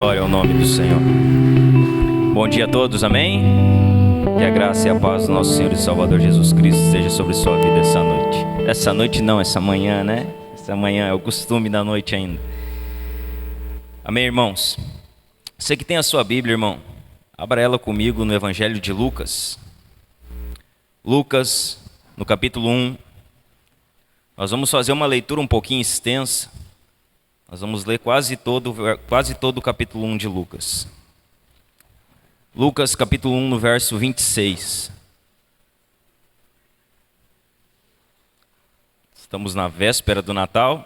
Glória ao nome do Senhor. Bom dia a todos, amém? Que a graça e a paz do nosso Senhor e Salvador Jesus Cristo esteja sobre sua vida essa noite. Essa noite não, essa manhã, né? Essa manhã é o costume da noite ainda. Amém, irmãos? Você que tem a sua Bíblia, irmão, abra ela comigo no Evangelho de Lucas. Lucas, no capítulo 1. Nós vamos fazer uma leitura um pouquinho extensa. Nós vamos ler quase todo o capítulo 1 de Lucas. Lucas, capítulo 1, no verso 26. Estamos na véspera do Natal.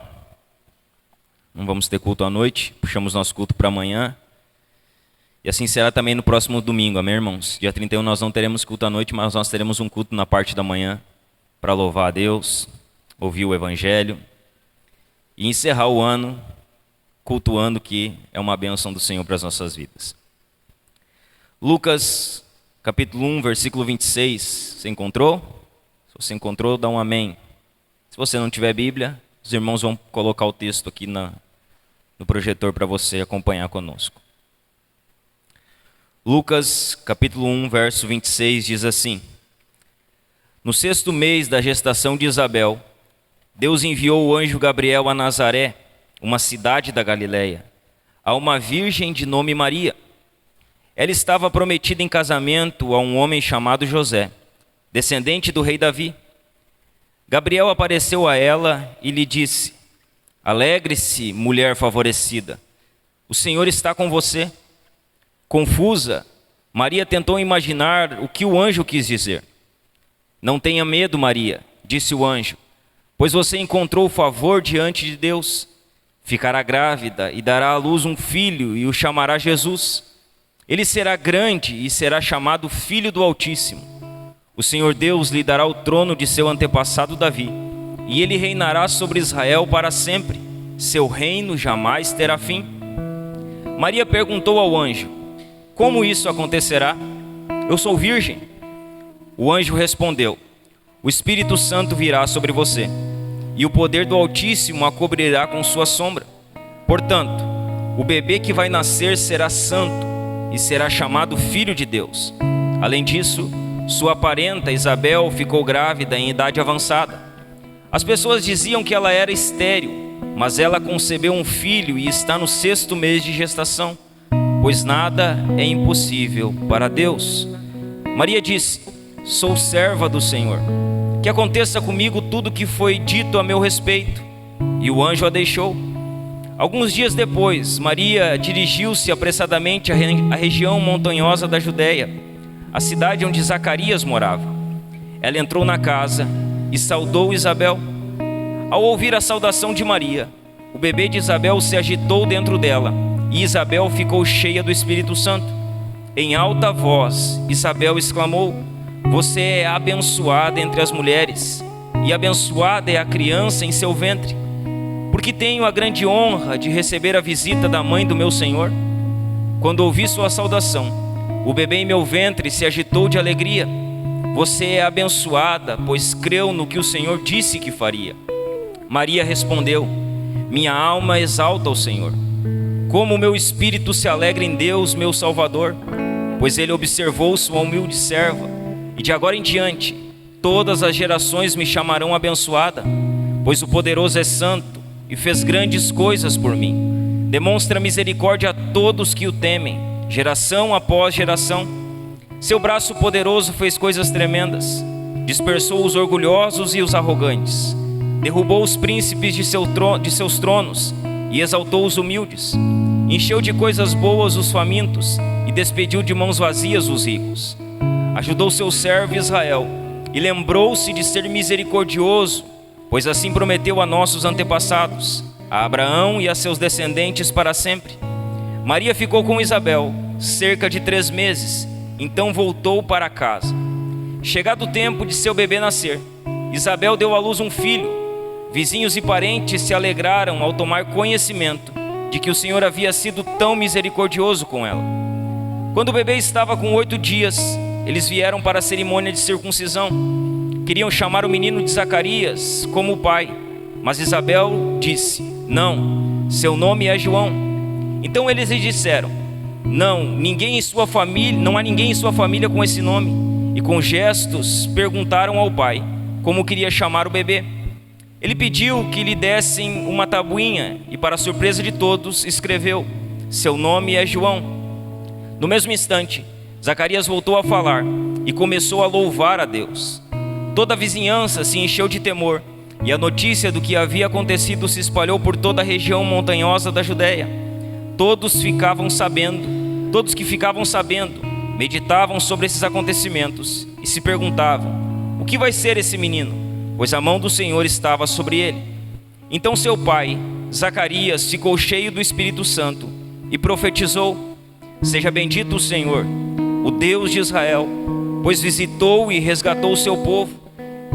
Não vamos ter culto à noite. Puxamos nosso culto para amanhã. E assim será também no próximo domingo, amém, irmãos? Dia 31 nós não teremos culto à noite, mas nós teremos um culto na parte da manhã para louvar a Deus, ouvir o Evangelho e encerrar o ano cultuando que é uma bênção do Senhor para as nossas vidas. Lucas, capítulo 1, versículo 26. Você encontrou? Se você encontrou, dá um amém. Se você não tiver Bíblia, os irmãos vão colocar o texto aqui no projetor para você acompanhar conosco. Lucas, capítulo 1, verso 26, diz assim: No 6º mês da gestação de Isabel, Deus enviou o anjo Gabriel a Nazaré, uma cidade da Galileia, a uma virgem de nome Maria. Ela estava prometida em casamento a um homem chamado José, descendente do rei Davi. Gabriel apareceu a ela e lhe disse: Alegre-se, mulher favorecida, o Senhor está com você. Confusa, Maria tentou imaginar o que o anjo quis dizer. Não tenha medo, Maria, disse o anjo, pois você encontrou favor diante de Deus. Ficará grávida e dará à luz um filho e o chamará Jesus. Ele será grande e será chamado Filho do Altíssimo. O Senhor Deus lhe dará o trono de seu antepassado Davi, e ele reinará sobre Israel para sempre. Seu reino jamais terá fim. Maria perguntou ao anjo: Como isso acontecerá? Eu sou virgem. O anjo respondeu: O Espírito Santo virá sobre você, e o poder do Altíssimo a cobrirá com sua sombra. Portanto, o bebê que vai nascer será santo e será chamado Filho de Deus. Além disso, sua parenta Isabel ficou grávida em idade avançada. As pessoas diziam que ela era estéril, mas ela concebeu um filho e está no 6º mês de gestação, pois nada é impossível para Deus. Maria disse: Sou serva do Senhor. Que aconteça comigo tudo o que foi dito a meu respeito. E o anjo a deixou. Alguns dias depois, Maria dirigiu-se apressadamente à região montanhosa da Judéia, a cidade onde Zacarias morava. Ela entrou na casa e saudou Isabel. Ao ouvir a saudação de Maria, o bebê de Isabel se agitou dentro dela, e Isabel ficou cheia do Espírito Santo. Em alta voz, Isabel exclamou: Você é abençoada entre as mulheres, e abençoada é a criança em seu ventre. Porque tenho a grande honra de receber a visita da mãe do meu Senhor. Quando ouvi sua saudação, o bebê em meu ventre se agitou de alegria. Você é abençoada, pois creu no que o Senhor disse que faria. Maria respondeu: Minha alma exalta o Senhor. Como o meu espírito se alegra em Deus, meu Salvador, pois ele observou sua humilde serva. E de agora em diante, todas as gerações me chamarão abençoada, pois o poderoso é santo e fez grandes coisas por mim. Demonstra misericórdia a todos que o temem, geração após geração. Seu braço poderoso fez coisas tremendas. Dispersou os orgulhosos e os arrogantes. Derrubou os príncipes de seus tronos e exaltou os humildes. Encheu de coisas boas os famintos e despediu de mãos vazias os ricos. Ajudou seu servo Israel e lembrou-se de ser misericordioso, pois assim prometeu a nossos antepassados, a Abraão e a seus descendentes para sempre. Maria ficou com Isabel cerca de 3 meses, então voltou para casa. Chegado o tempo de seu bebê nascer, Isabel deu à luz um filho. Vizinhos e parentes se alegraram ao tomar conhecimento de que o Senhor havia sido tão misericordioso com ela. Quando o bebê estava com 8 dias, eles vieram para a cerimônia de circuncisão. Queriam chamar o menino de Zacarias como o pai, mas Isabel disse: Não, seu nome é João. Então eles lhe disseram: não há ninguém em sua família com esse nome. E com gestos perguntaram ao pai como queria chamar o bebê. Ele pediu que lhe dessem uma tabuinha e, para surpresa de todos, escreveu: seu nome é João. No mesmo instante, Zacarias voltou a falar e começou a louvar a Deus. Toda a vizinhança se encheu de temor, e a notícia do que havia acontecido se espalhou por toda a região montanhosa da Judéia. Todos que ficavam sabendo, meditavam sobre esses acontecimentos e se perguntavam: o que vai ser esse menino? Pois a mão do Senhor estava sobre ele. Então seu pai, Zacarias, ficou cheio do Espírito Santo e profetizou: seja bendito o Senhor, o Deus de Israel, pois visitou e resgatou o seu povo.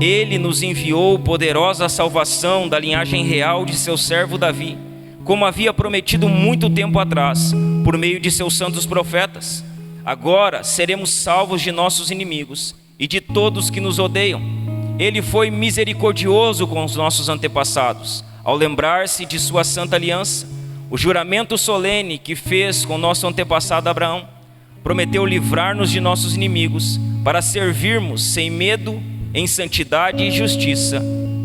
Ele nos enviou poderosa salvação da linhagem real de seu servo Davi, como havia prometido muito tempo atrás, por meio de seus santos profetas. Agora seremos salvos de nossos inimigos e de todos que nos odeiam. Ele foi misericordioso com os nossos antepassados, ao lembrar-se de sua santa aliança, o juramento solene que fez com nosso antepassado Abraão. Prometeu livrar-nos de nossos inimigos, para servirmos sem medo, em santidade e justiça,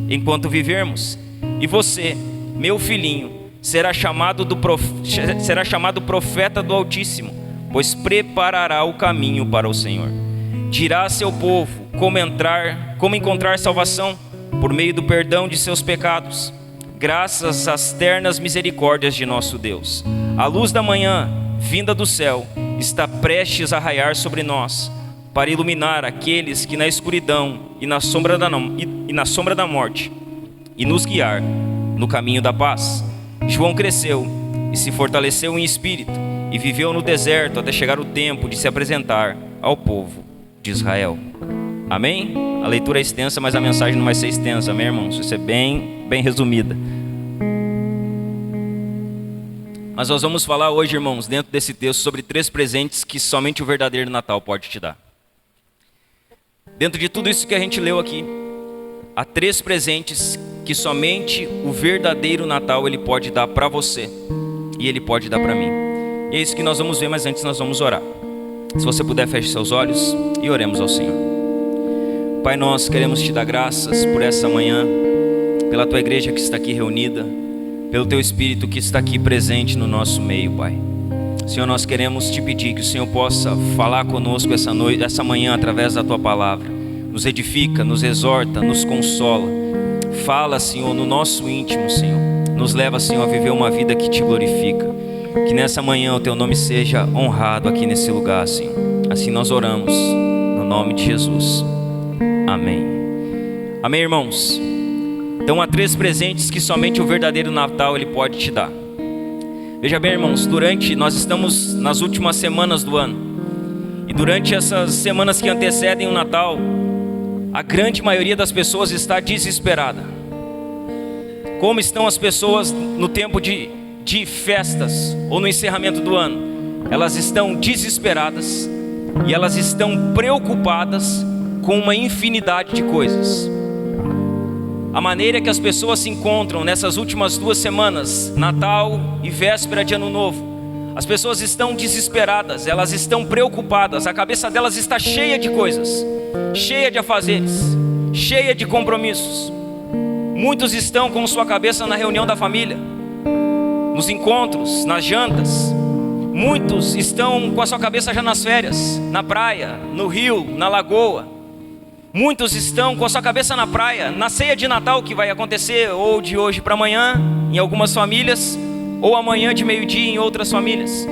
enquanto vivermos. E você, meu filhinho, será chamado profeta do Altíssimo, pois preparará o caminho para o Senhor. Dirá a seu povo como encontrar salvação, por meio do perdão de seus pecados, graças às ternas misericórdias de nosso Deus. A luz da manhã, vinda do céu, está prestes a raiar sobre nós, para iluminar aqueles que na escuridão e na sombra da morte, e nos guiar no caminho da paz. João cresceu e se fortaleceu em espírito, e viveu no deserto até chegar o tempo de se apresentar ao povo de Israel. Amém? A leitura é extensa, mas a mensagem não vai ser extensa, amém, irmãos? Vai ser bem resumida. Mas nós vamos falar hoje, irmãos, dentro desse texto, sobre 3 presentes que somente o verdadeiro Natal pode te dar. Dentro de tudo isso que a gente leu aqui, há 3 presentes que somente o verdadeiro Natal ele pode dar para você e ele pode dar para mim. E é isso que nós vamos ver, mas antes nós vamos orar. Se você puder, feche seus olhos e oremos ao Senhor. Pai, nós queremos te dar graças por essa manhã, pela tua igreja que está aqui reunida, pelo teu Espírito que está aqui presente no nosso meio, Pai. Senhor, nós queremos te pedir que o Senhor possa falar conosco essa manhã através da tua palavra. Nos edifica, nos exorta, nos consola. Fala, Senhor, no nosso íntimo, Senhor. Nos leva, Senhor, a viver uma vida que te glorifica. Que nessa manhã o teu nome seja honrado aqui nesse lugar, Senhor. Assim nós oramos, no nome de Jesus. Amém. Amém, irmãos? Então há 3 presentes que somente o verdadeiro Natal ele pode te dar. Veja bem, irmãos, nós estamos nas últimas semanas do ano. E durante essas semanas que antecedem o Natal, a grande maioria das pessoas está desesperada. Como estão as pessoas no tempo de festas ou no encerramento do ano? Elas estão desesperadas e elas estão preocupadas com uma infinidade de coisas. A maneira que as pessoas se encontram nessas últimas 2 semanas, Natal e véspera de Ano Novo, as pessoas estão desesperadas, elas estão preocupadas, a cabeça delas está cheia de coisas, cheia de afazeres, cheia de compromissos. Muitos estão com sua cabeça na reunião da família, nos encontros, nas jantas. Muitos estão com a sua cabeça já nas férias, na praia, no rio, na lagoa. Muitos estão com a sua cabeça na praia, na ceia de Natal que vai acontecer ou de hoje para amanhã em algumas famílias, ou amanhã de meio-dia em outras famílias.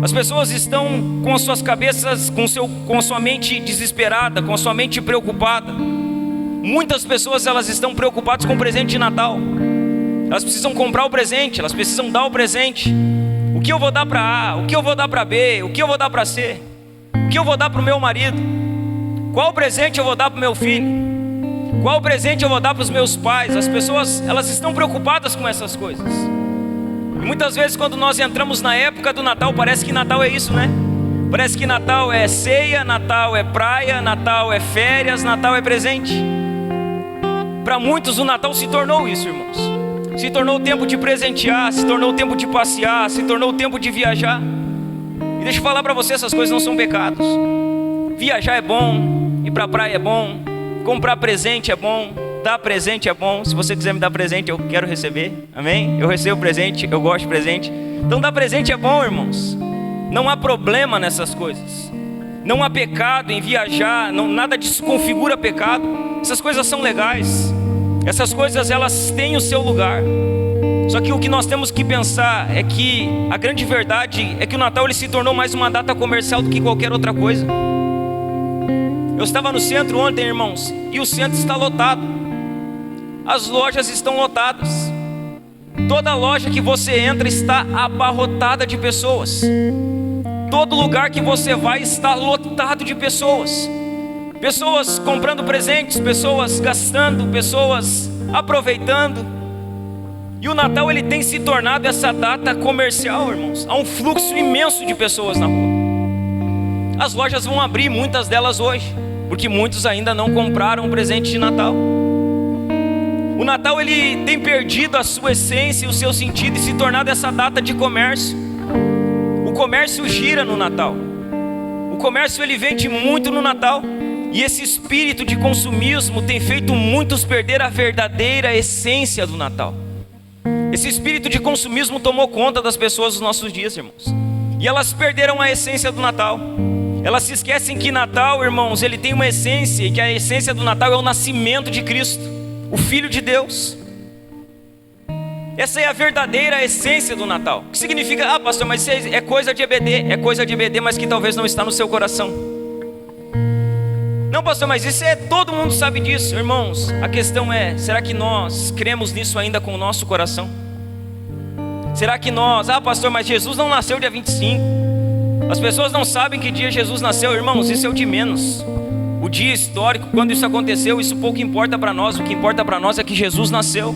As pessoas estão com as suas cabeças, com a sua mente desesperada, com a sua mente preocupada. Muitas pessoas elas estão preocupadas com o presente de Natal. Elas precisam comprar o presente, elas precisam dar o presente. O que eu vou dar para A? O que eu vou dar para B? O que eu vou dar para C? O que eu vou dar para o meu marido? Qual presente eu vou dar para o meu filho? Qual presente eu vou dar para os meus pais? As pessoas, elas estão preocupadas com essas coisas. E muitas vezes quando nós entramos na época do Natal, parece que Natal é isso, né? Parece que Natal é ceia, Natal é praia, Natal é férias, Natal é presente. Para muitos o Natal se tornou isso, irmãos. se tornou o tempo de presentear, se tornou o tempo de passear, se tornou o tempo de viajar. E deixa eu falar para você, essas coisas não são pecados. Viajar é bom, ir para a praia é bom, comprar presente é bom, dar presente é bom. Se você quiser me dar presente, eu quero receber, amém? Eu recebo presente, eu gosto de presente. Então dar presente é bom, irmãos. Não há problema nessas coisas. Não há pecado em viajar, nada disso configura pecado. Essas coisas são legais. Essas coisas, elas têm o seu lugar. Só que o que nós temos que pensar é que a grande verdade é que o Natal ele se tornou mais uma data comercial do que qualquer outra coisa. Eu estava no centro ontem, irmãos, e o centro está lotado. As lojas estão lotadas. Toda loja que você entra está abarrotada de pessoas. Todo lugar que você vai está lotado de pessoas. Pessoas comprando presentes, pessoas gastando, pessoas aproveitando. E o Natal ele tem se tornado essa data comercial, irmãos. Há um fluxo imenso de pessoas na rua. As lojas vão abrir, muitas delas hoje, porque muitos ainda não compraram um presente de Natal. O Natal ele tem perdido a sua essência e o seu sentido e se tornado essa data de comércio. O comércio gira no Natal. O comércio ele vende muito no Natal. E esse espírito de consumismo tem feito muitos perder a verdadeira essência do Natal. Esse espírito de consumismo tomou conta das pessoas dos nossos dias, irmãos. E elas perderam a essência do Natal. Elas se esquecem que Natal, irmãos, ele tem uma essência. E que a essência do Natal é o nascimento de Cristo, o Filho de Deus. Essa é a verdadeira essência do Natal. O que significa, pastor, mas isso é coisa de EBD. É coisa de EBD, mas que talvez não está no seu coração. Não, pastor, mas isso todo mundo sabe disso. Irmãos, a questão é, será que nós cremos nisso ainda com o nosso coração? Será que nós, pastor, mas Jesus não nasceu dia 25. As pessoas não sabem que dia Jesus nasceu. Irmãos, isso é o de menos. O dia histórico, quando isso aconteceu, isso pouco importa para nós. O que importa para nós é que Jesus nasceu.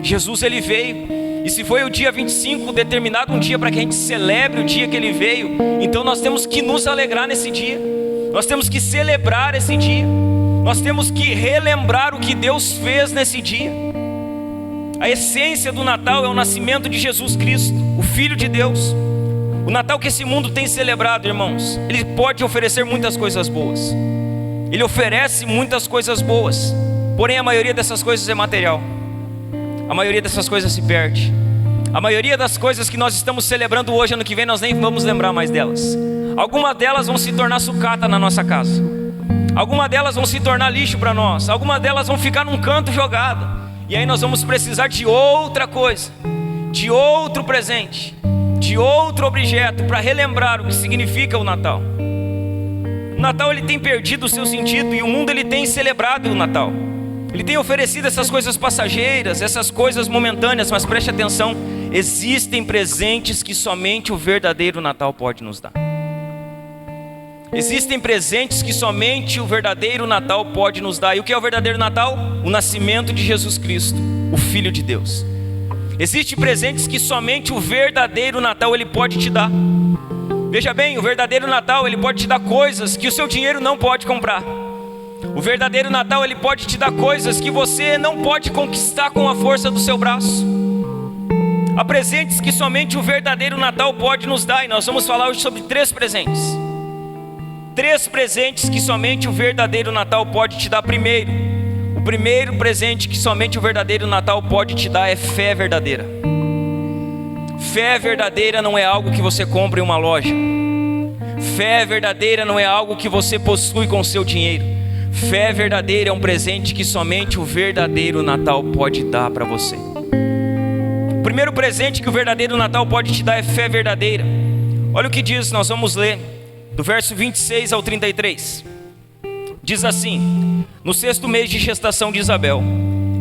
Jesus ele veio. E se foi o dia 25, determinado um dia para que a gente celebre o dia que ele veio, então nós temos que nos alegrar nesse dia. Nós temos que celebrar esse dia. Nós temos que relembrar o que Deus fez nesse dia. A essência do Natal é o nascimento de Jesus Cristo, o Filho de Deus. O Natal que esse mundo tem celebrado, irmãos, ele pode oferecer muitas coisas boas. Ele oferece muitas coisas boas. Porém a maioria dessas coisas é material. A maioria dessas coisas se perde. A maioria das coisas que nós estamos celebrando hoje, ano que vem, nós nem vamos lembrar mais delas. Algumas delas vão se tornar sucata na nossa casa. Algumas delas vão se tornar lixo para nós. Algumas delas vão ficar num canto jogado. E aí nós vamos precisar de outra coisa, de outro presente, de outro objeto para relembrar o que significa o Natal. O Natal ele tem perdido o seu sentido e o mundo ele tem celebrado o Natal. Ele tem oferecido essas coisas passageiras, essas coisas momentâneas, mas preste atenção, existem presentes que somente o verdadeiro Natal pode nos dar. Existem presentes que somente o verdadeiro Natal pode nos dar. E o que é o verdadeiro Natal? O nascimento de Jesus Cristo, o Filho de Deus. Existem presentes que somente o verdadeiro Natal ele pode te dar. Veja bem, o verdadeiro Natal ele pode te dar coisas que o seu dinheiro não pode comprar. O verdadeiro Natal ele pode te dar coisas que você não pode conquistar com a força do seu braço. Há presentes que somente o verdadeiro Natal pode nos dar. E nós vamos falar hoje sobre 3 presentes. 3 presentes que somente o verdadeiro Natal pode te dar. Primeiro, o primeiro presente que somente o verdadeiro Natal pode te dar é fé verdadeira. Fé verdadeira não é algo que você compra em uma loja. Fé verdadeira não é algo que você possui com o seu dinheiro. Fé verdadeira é um presente que somente o verdadeiro Natal pode dar para você. O primeiro presente que o verdadeiro Natal pode te dar é fé verdadeira. Olha o que diz, nós vamos ler do verso 26 ao 33. Diz assim: no 6º mês de gestação de Isabel,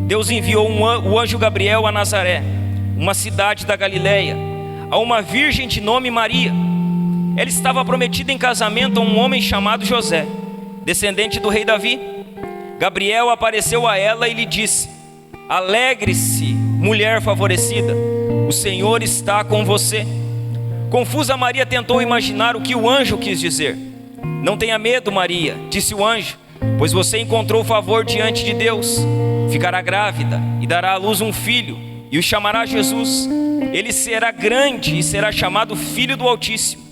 Deus enviou o anjo Gabriel a Nazaré, uma cidade da Galileia, a uma virgem de nome Maria. Ela estava prometida em casamento a um homem chamado José, descendente do rei Davi. Gabriel apareceu a ela e lhe disse: alegre-se, mulher favorecida, o Senhor está com você. Confusa, Maria tentou imaginar o que o anjo quis dizer. Não tenha medo, Maria, disse o anjo, pois você encontrou favor diante de Deus. Ficará grávida e dará à luz um filho, e o chamará Jesus. Ele será grande e será chamado Filho do Altíssimo.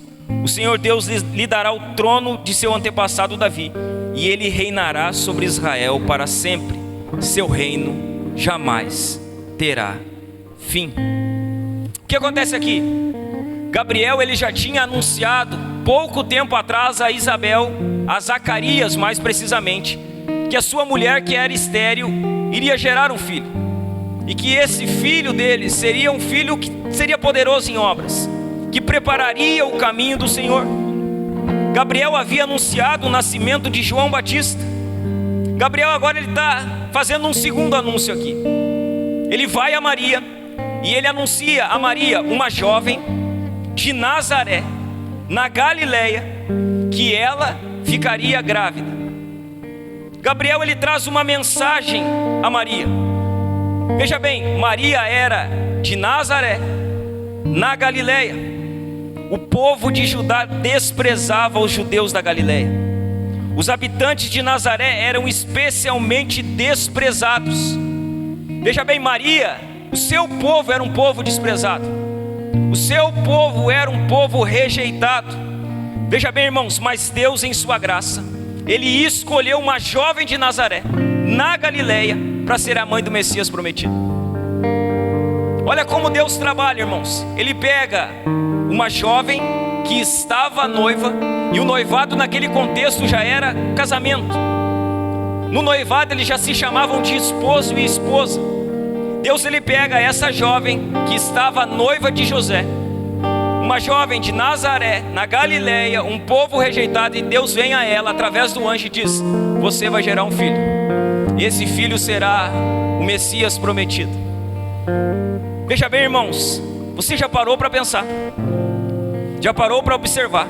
O Senhor Deus lhe dará o trono de seu antepassado Davi, e ele reinará sobre Israel para sempre. Seu reino jamais terá fim. O que acontece aqui? Gabriel, ele já tinha anunciado pouco tempo atrás a Isabel, a Zacarias mais precisamente, que a sua mulher, que era estéril, iria gerar um filho, e que esse filho dele seria um filho que seria poderoso em obras, que prepararia o caminho do Senhor. Gabriel havia anunciado o nascimento de João Batista. Gabriel agora ele está fazendo um segundo anúncio aqui. Ele vai a Maria e ele anuncia a Maria, uma jovem de Nazaré, na Galileia, que ela ficaria grávida. Gabriel ele traz uma mensagem a Maria. Veja bem, Maria era de Nazaré, na Galileia. O povo de Judá desprezava os judeus da Galileia. Os habitantes de Nazaré eram especialmente desprezados. Veja bem, Maria, o seu povo era um povo desprezado. O seu povo era um povo rejeitado. Veja bem, irmãos, mas Deus em sua graça, Ele escolheu uma jovem de Nazaré, na Galileia, para ser a mãe do Messias prometido. Olha como Deus trabalha, irmãos. Ele pega uma jovem que estava noiva, e o noivado naquele contexto já era casamento. No noivado eles já se chamavam de esposo e esposa. Deus ele pega essa jovem que estava noiva de José, uma jovem de Nazaré, na Galileia, um povo rejeitado, e Deus vem a ela através do anjo e diz: você vai gerar um filho, e esse filho será o Messias prometido. Veja bem, irmãos, você já parou para pensar, já parou para observar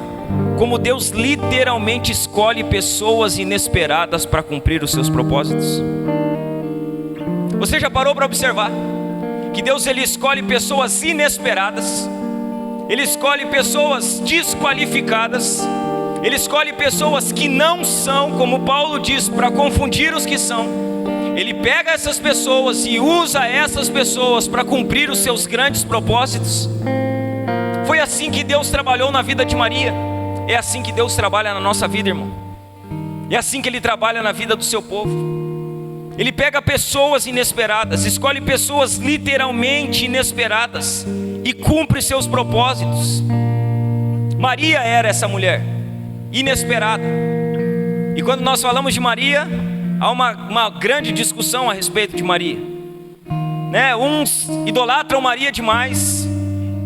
como Deus literalmente escolhe pessoas inesperadas para cumprir os seus propósitos? Você já parou para observar que Deus ele escolhe pessoas inesperadas, Ele escolhe pessoas desqualificadas, Ele escolhe pessoas que não são, como Paulo diz, para confundir os que são. Ele pega essas pessoas e usa essas pessoas para cumprir os seus grandes propósitos. Foi assim que Deus trabalhou na vida de Maria. É assim que Deus trabalha na nossa vida, irmão. É assim que Ele trabalha na vida do seu povo. Ele pega pessoas inesperadas, escolhe pessoas literalmente inesperadas e cumpre seus propósitos. Maria era essa mulher inesperada. E quando nós falamos de Maria, há uma grande discussão a respeito de Maria, né? Uns idolatram Maria demais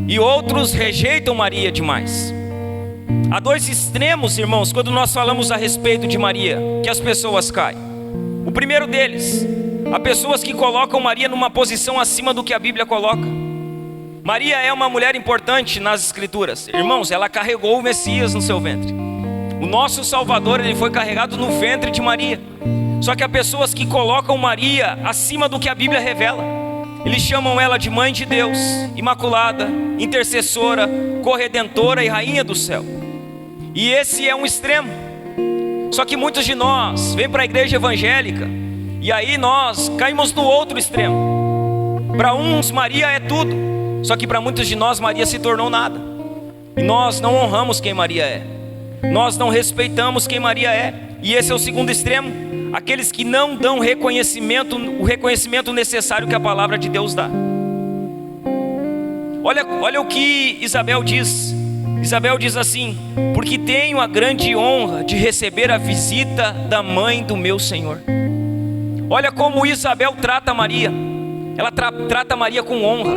e outros rejeitam Maria demais. Há dois extremos, irmãos, quando nós falamos a respeito de Maria, que as pessoas caem. O primeiro deles, há pessoas que colocam Maria numa posição acima do que a Bíblia coloca. Maria é uma mulher importante nas Escrituras. Irmãos, ela carregou o Messias no seu ventre. O nosso Salvador, ele foi carregado no ventre de Maria. Só que há pessoas que colocam Maria acima do que a Bíblia revela. Eles chamam ela de Mãe de Deus, Imaculada, Intercessora, Corredentora e Rainha do Céu. E esse é um extremo. Só que muitos de nós vêm para a igreja evangélica e aí nós caímos no outro extremo. Para uns Maria é tudo, só que para muitos de nós Maria se tornou nada. E nós não honramos quem Maria é, nós não respeitamos quem Maria é. E esse é o segundo extremo, aqueles que não dão o reconhecimento necessário que a palavra de Deus dá. Olha o que Isabel diz. Isabel diz assim: porque tenho a grande honra de receber a visita da mãe do meu Senhor. Olha como Isabel trata Maria. Ela trata Maria com honra.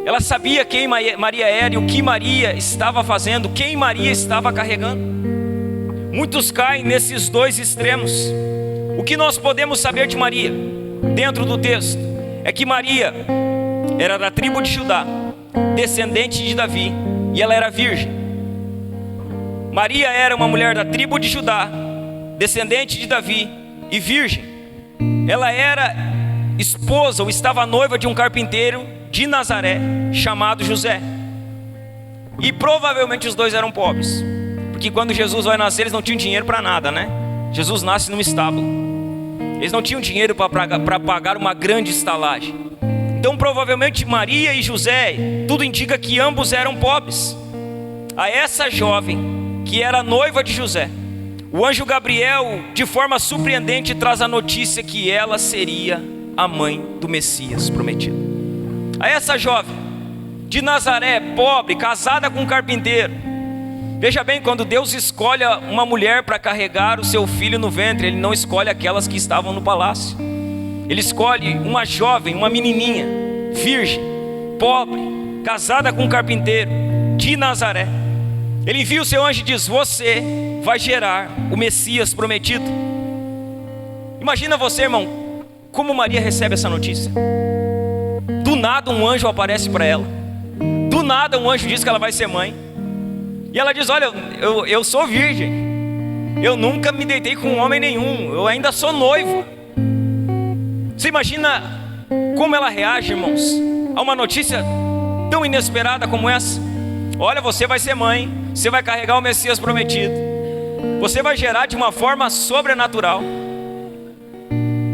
Ela sabia quem Maria era e o que Maria estava fazendo, quem Maria estava carregando. Muitos caem nesses dois extremos. O que nós podemos saber de Maria, dentro do texto, é que Maria era da tribo de Judá, descendente de Davi, e ela era virgem. Maria era uma mulher da tribo de Judá, descendente de Davi e virgem. Ela era esposa ou estava noiva de um carpinteiro de Nazaré, chamado José. E provavelmente os dois eram pobres, porque quando Jesus vai nascer, eles não tinham dinheiro para nada, né? Jesus nasce num estábulo. Eles não tinham dinheiro para pagar uma grande estalagem. Então provavelmente Maria e José, tudo indica que ambos eram pobres. A essa jovem, que era noiva de José, o anjo Gabriel, de forma surpreendente, traz a notícia que ela seria a mãe do Messias prometido. A essa jovem de Nazaré, pobre, casada com um carpinteiro. Veja bem, quando Deus escolhe uma mulher para carregar o seu filho no ventre, Ele não escolhe aquelas que estavam no palácio. Ele escolhe uma jovem, uma menininha, virgem, pobre, casada com um carpinteiro, de Nazaré. Ele envia o seu anjo e diz: você vai gerar o Messias prometido. Imagina você, irmão, como Maria recebe essa notícia. Do nada um anjo aparece para ela. Do nada um anjo diz que ela vai ser mãe. E ela diz: olha, eu sou virgem, eu nunca me deitei com homem nenhum, eu ainda sou noiva. Você imagina como ela reage, irmãos, a uma notícia tão inesperada como essa? Olha, você vai ser mãe, você vai carregar o Messias prometido, você vai gerar de uma forma sobrenatural.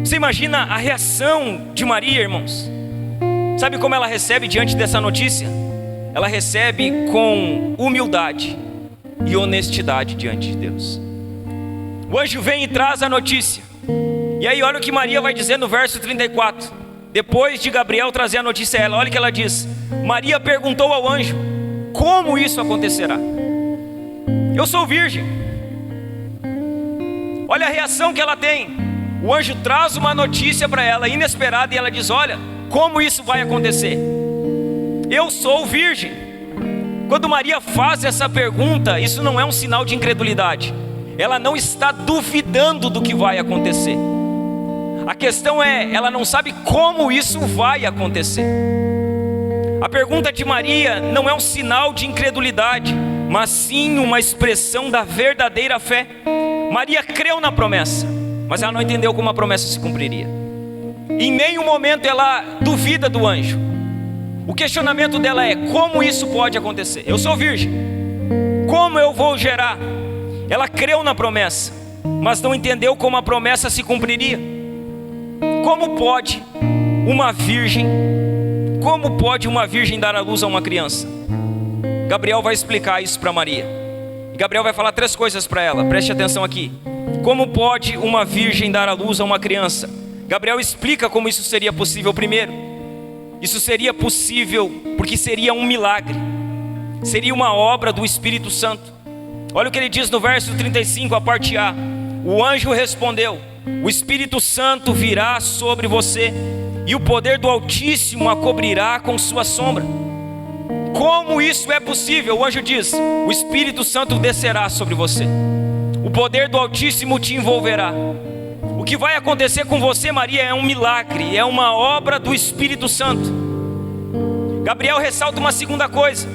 Você imagina a reação de Maria, irmãos? Sabe como ela recebe diante dessa notícia? Ela recebe com humildade e honestidade diante de Deus. O anjo vem e traz a notícia. E aí olha o que Maria vai dizer no verso 34. Depois de Gabriel trazer a notícia a ela, olha o que ela diz. Maria perguntou ao anjo: como isso acontecerá? Eu sou virgem. Olha a reação que ela tem. O anjo traz uma notícia para ela, inesperada, e ela diz: olha, como isso vai acontecer? Eu sou virgem. Quando Maria faz essa pergunta, isso não é um sinal de incredulidade. Ela não está duvidando do que vai acontecer. A questão é, ela não sabe como isso vai acontecer. A pergunta de Maria não é um sinal de incredulidade, mas sim uma expressão da verdadeira fé. Maria creu na promessa, mas ela não entendeu como a promessa se cumpriria. Em nenhum momento ela duvida do anjo. O questionamento dela é: como isso pode acontecer? Eu sou virgem, como eu vou gerar? Ela creu na promessa, mas não entendeu como a promessa se cumpriria. Como pode uma virgem dar à luz a uma criança? Gabriel vai explicar isso para Maria. E Gabriel vai falar 3 coisas para ela, preste atenção aqui. Como pode uma virgem dar à luz a uma criança? Gabriel explica como isso seria possível. Primeiro, isso seria possível porque seria um milagre, seria uma obra do Espírito Santo. Olha o que ele diz no verso 35, a parte A. O anjo respondeu: o Espírito Santo virá sobre você, e o poder do Altíssimo a cobrirá com sua sombra. Como isso é possível? O anjo diz: o Espírito Santo descerá sobre você, o poder do Altíssimo te envolverá. O que vai acontecer com você, Maria, é um milagre, é uma obra do Espírito Santo. Gabriel ressalta uma segunda coisa.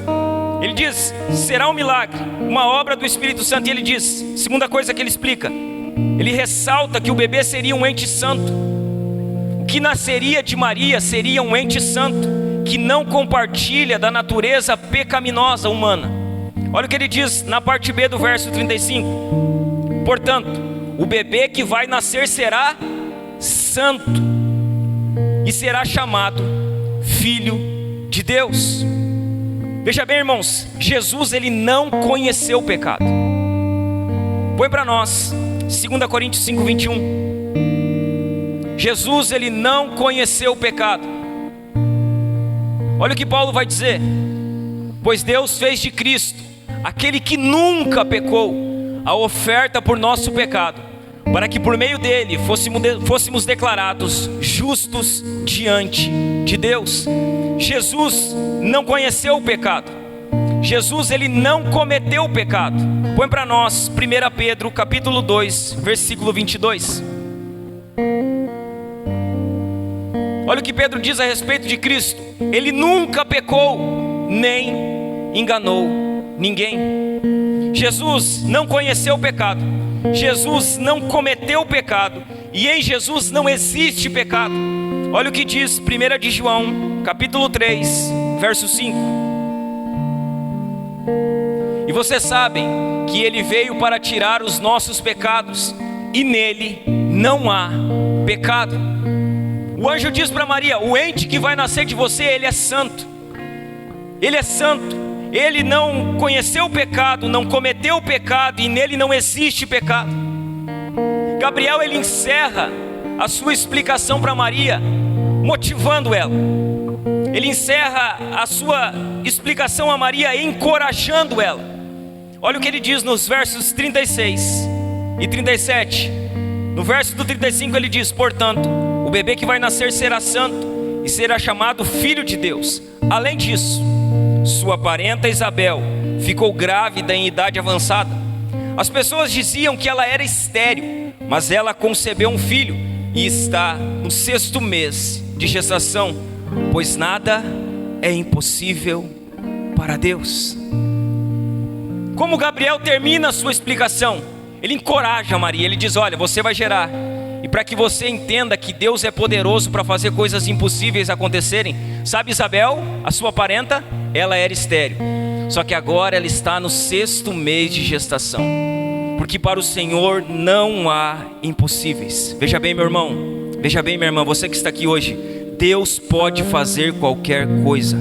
Ele diz: será um milagre, uma obra do Espírito Santo. E ele diz, segunda coisa que ele explica, ele ressalta que o bebê seria um ente santo. O que nasceria de Maria seria um ente santo, que não compartilha da natureza pecaminosa humana. Olha o que ele diz na parte B do verso 35. Portanto, o bebê que vai nascer será santo e será chamado Filho de Deus. Veja bem, irmãos, Jesus, ele não conheceu o pecado. Põe para nós 2 Coríntios 5:21. Jesus, ele não conheceu o pecado. Olha o que Paulo vai dizer: pois Deus fez de Cristo, aquele que nunca pecou, a oferta por nosso pecado, para que por meio dele fôssemos declarados justos diante de Deus. Jesus não conheceu o pecado. Jesus, ele não cometeu o pecado. Põe para nós 1 Pedro capítulo 2, versículo 22. Olha o que Pedro diz a respeito de Cristo: ele nunca pecou, nem enganou ninguém. Jesus não conheceu o pecado, Jesus não cometeu o pecado, e em Jesus não existe pecado. Olha o que diz 1 de João, capítulo 3, verso 5. E vocês sabem que ele veio para tirar os nossos pecados, e nele não há pecado. O anjo diz para Maria: o ente que vai nascer de você, ele é santo. Ele é santo. Ele não conheceu o pecado, não cometeu o pecado, e nele não existe pecado. Gabriel, ele encerra a sua explicação para Maria, motivando ela. Ele encerra a sua explicação a Maria, encorajando ela. Olha o que ele diz nos versos 36 e 37. No verso do 35 ele diz: portanto, o bebê que vai nascer será santo e será chamado Filho de Deus. Além disso, sua parenta Isabel ficou grávida em idade avançada. As pessoas diziam que ela era estéril, mas ela concebeu um filho e está no 6º mês de gestação, pois nada é impossível para Deus. Como Gabriel termina a sua explicação? Ele encoraja Maria, ele diz: olha, você vai gerar. E para que você entenda que Deus é poderoso para fazer coisas impossíveis acontecerem, sabe Isabel, a sua parenta, ela era estéril. Só que agora ela está no 6º mês de gestação. Porque para o Senhor não há impossíveis. Veja bem, meu irmão, veja bem, minha irmã, você que está aqui hoje, Deus pode fazer qualquer coisa.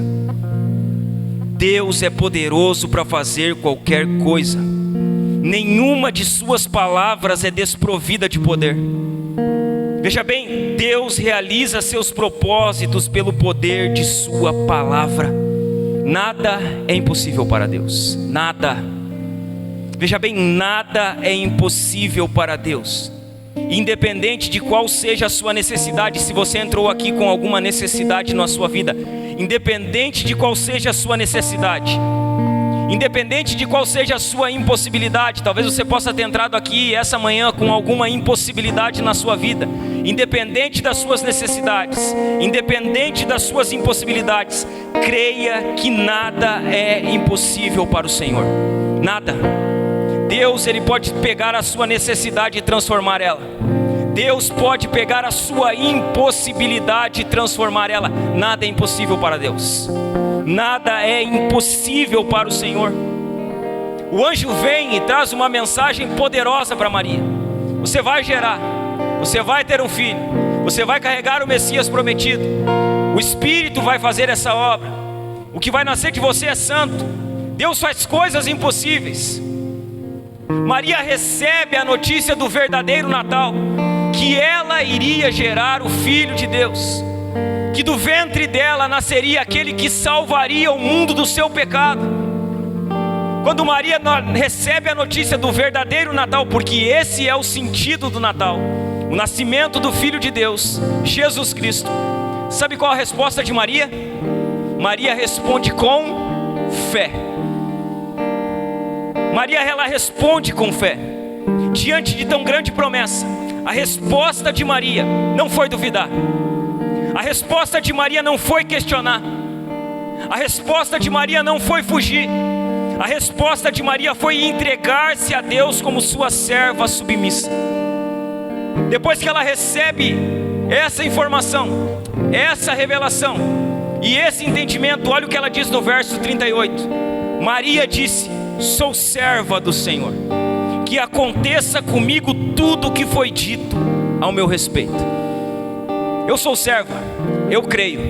Deus é poderoso para fazer qualquer coisa. Nenhuma de suas palavras é desprovida de poder. Veja bem, Deus realiza seus propósitos pelo poder de sua palavra. Nada é impossível para Deus. Nada. Veja bem, nada é impossível para Deus. Independente de qual seja a sua necessidade, se você entrou aqui com alguma necessidade na sua vida, independente de qual seja a sua necessidade, independente de qual seja a sua impossibilidade, talvez você possa ter entrado aqui essa manhã com alguma impossibilidade na sua vida, independente das suas necessidades, independente das suas impossibilidades, creia que nada é impossível para o Senhor. Nada. Deus, Ele pode pegar a sua necessidade e transformar ela. Deus pode pegar a sua impossibilidade e transformar ela. Nada é impossível para Deus. Nada é impossível para o Senhor. O anjo vem e traz uma mensagem poderosa para Maria: você vai gerar, você vai ter um filho, você vai carregar o Messias prometido, o Espírito vai fazer essa obra, o que vai nascer de você é santo. Deus faz coisas impossíveis. Maria recebe a notícia do verdadeiro Natal, que ela iria gerar o Filho de Deus, que do ventre dela nasceria aquele que salvaria o mundo do seu pecado. Quando Maria recebe a notícia do verdadeiro Natal, porque esse é o sentido do Natal, o nascimento do Filho de Deus, Jesus Cristo, sabe qual a resposta de Maria? Maria responde com fé. Maria, ela responde com fé. Diante de tão grande promessa, a resposta de Maria não foi duvidar. A resposta de Maria não foi questionar. A resposta de Maria não foi fugir. A resposta de Maria foi entregar-se a Deus como sua serva submissa. Depois que ela recebe essa informação, essa revelação e esse entendimento, olha o que ela diz no verso 38. Maria disse: sou serva do Senhor, que aconteça comigo tudo o que foi dito ao meu respeito. Eu sou serva, eu creio,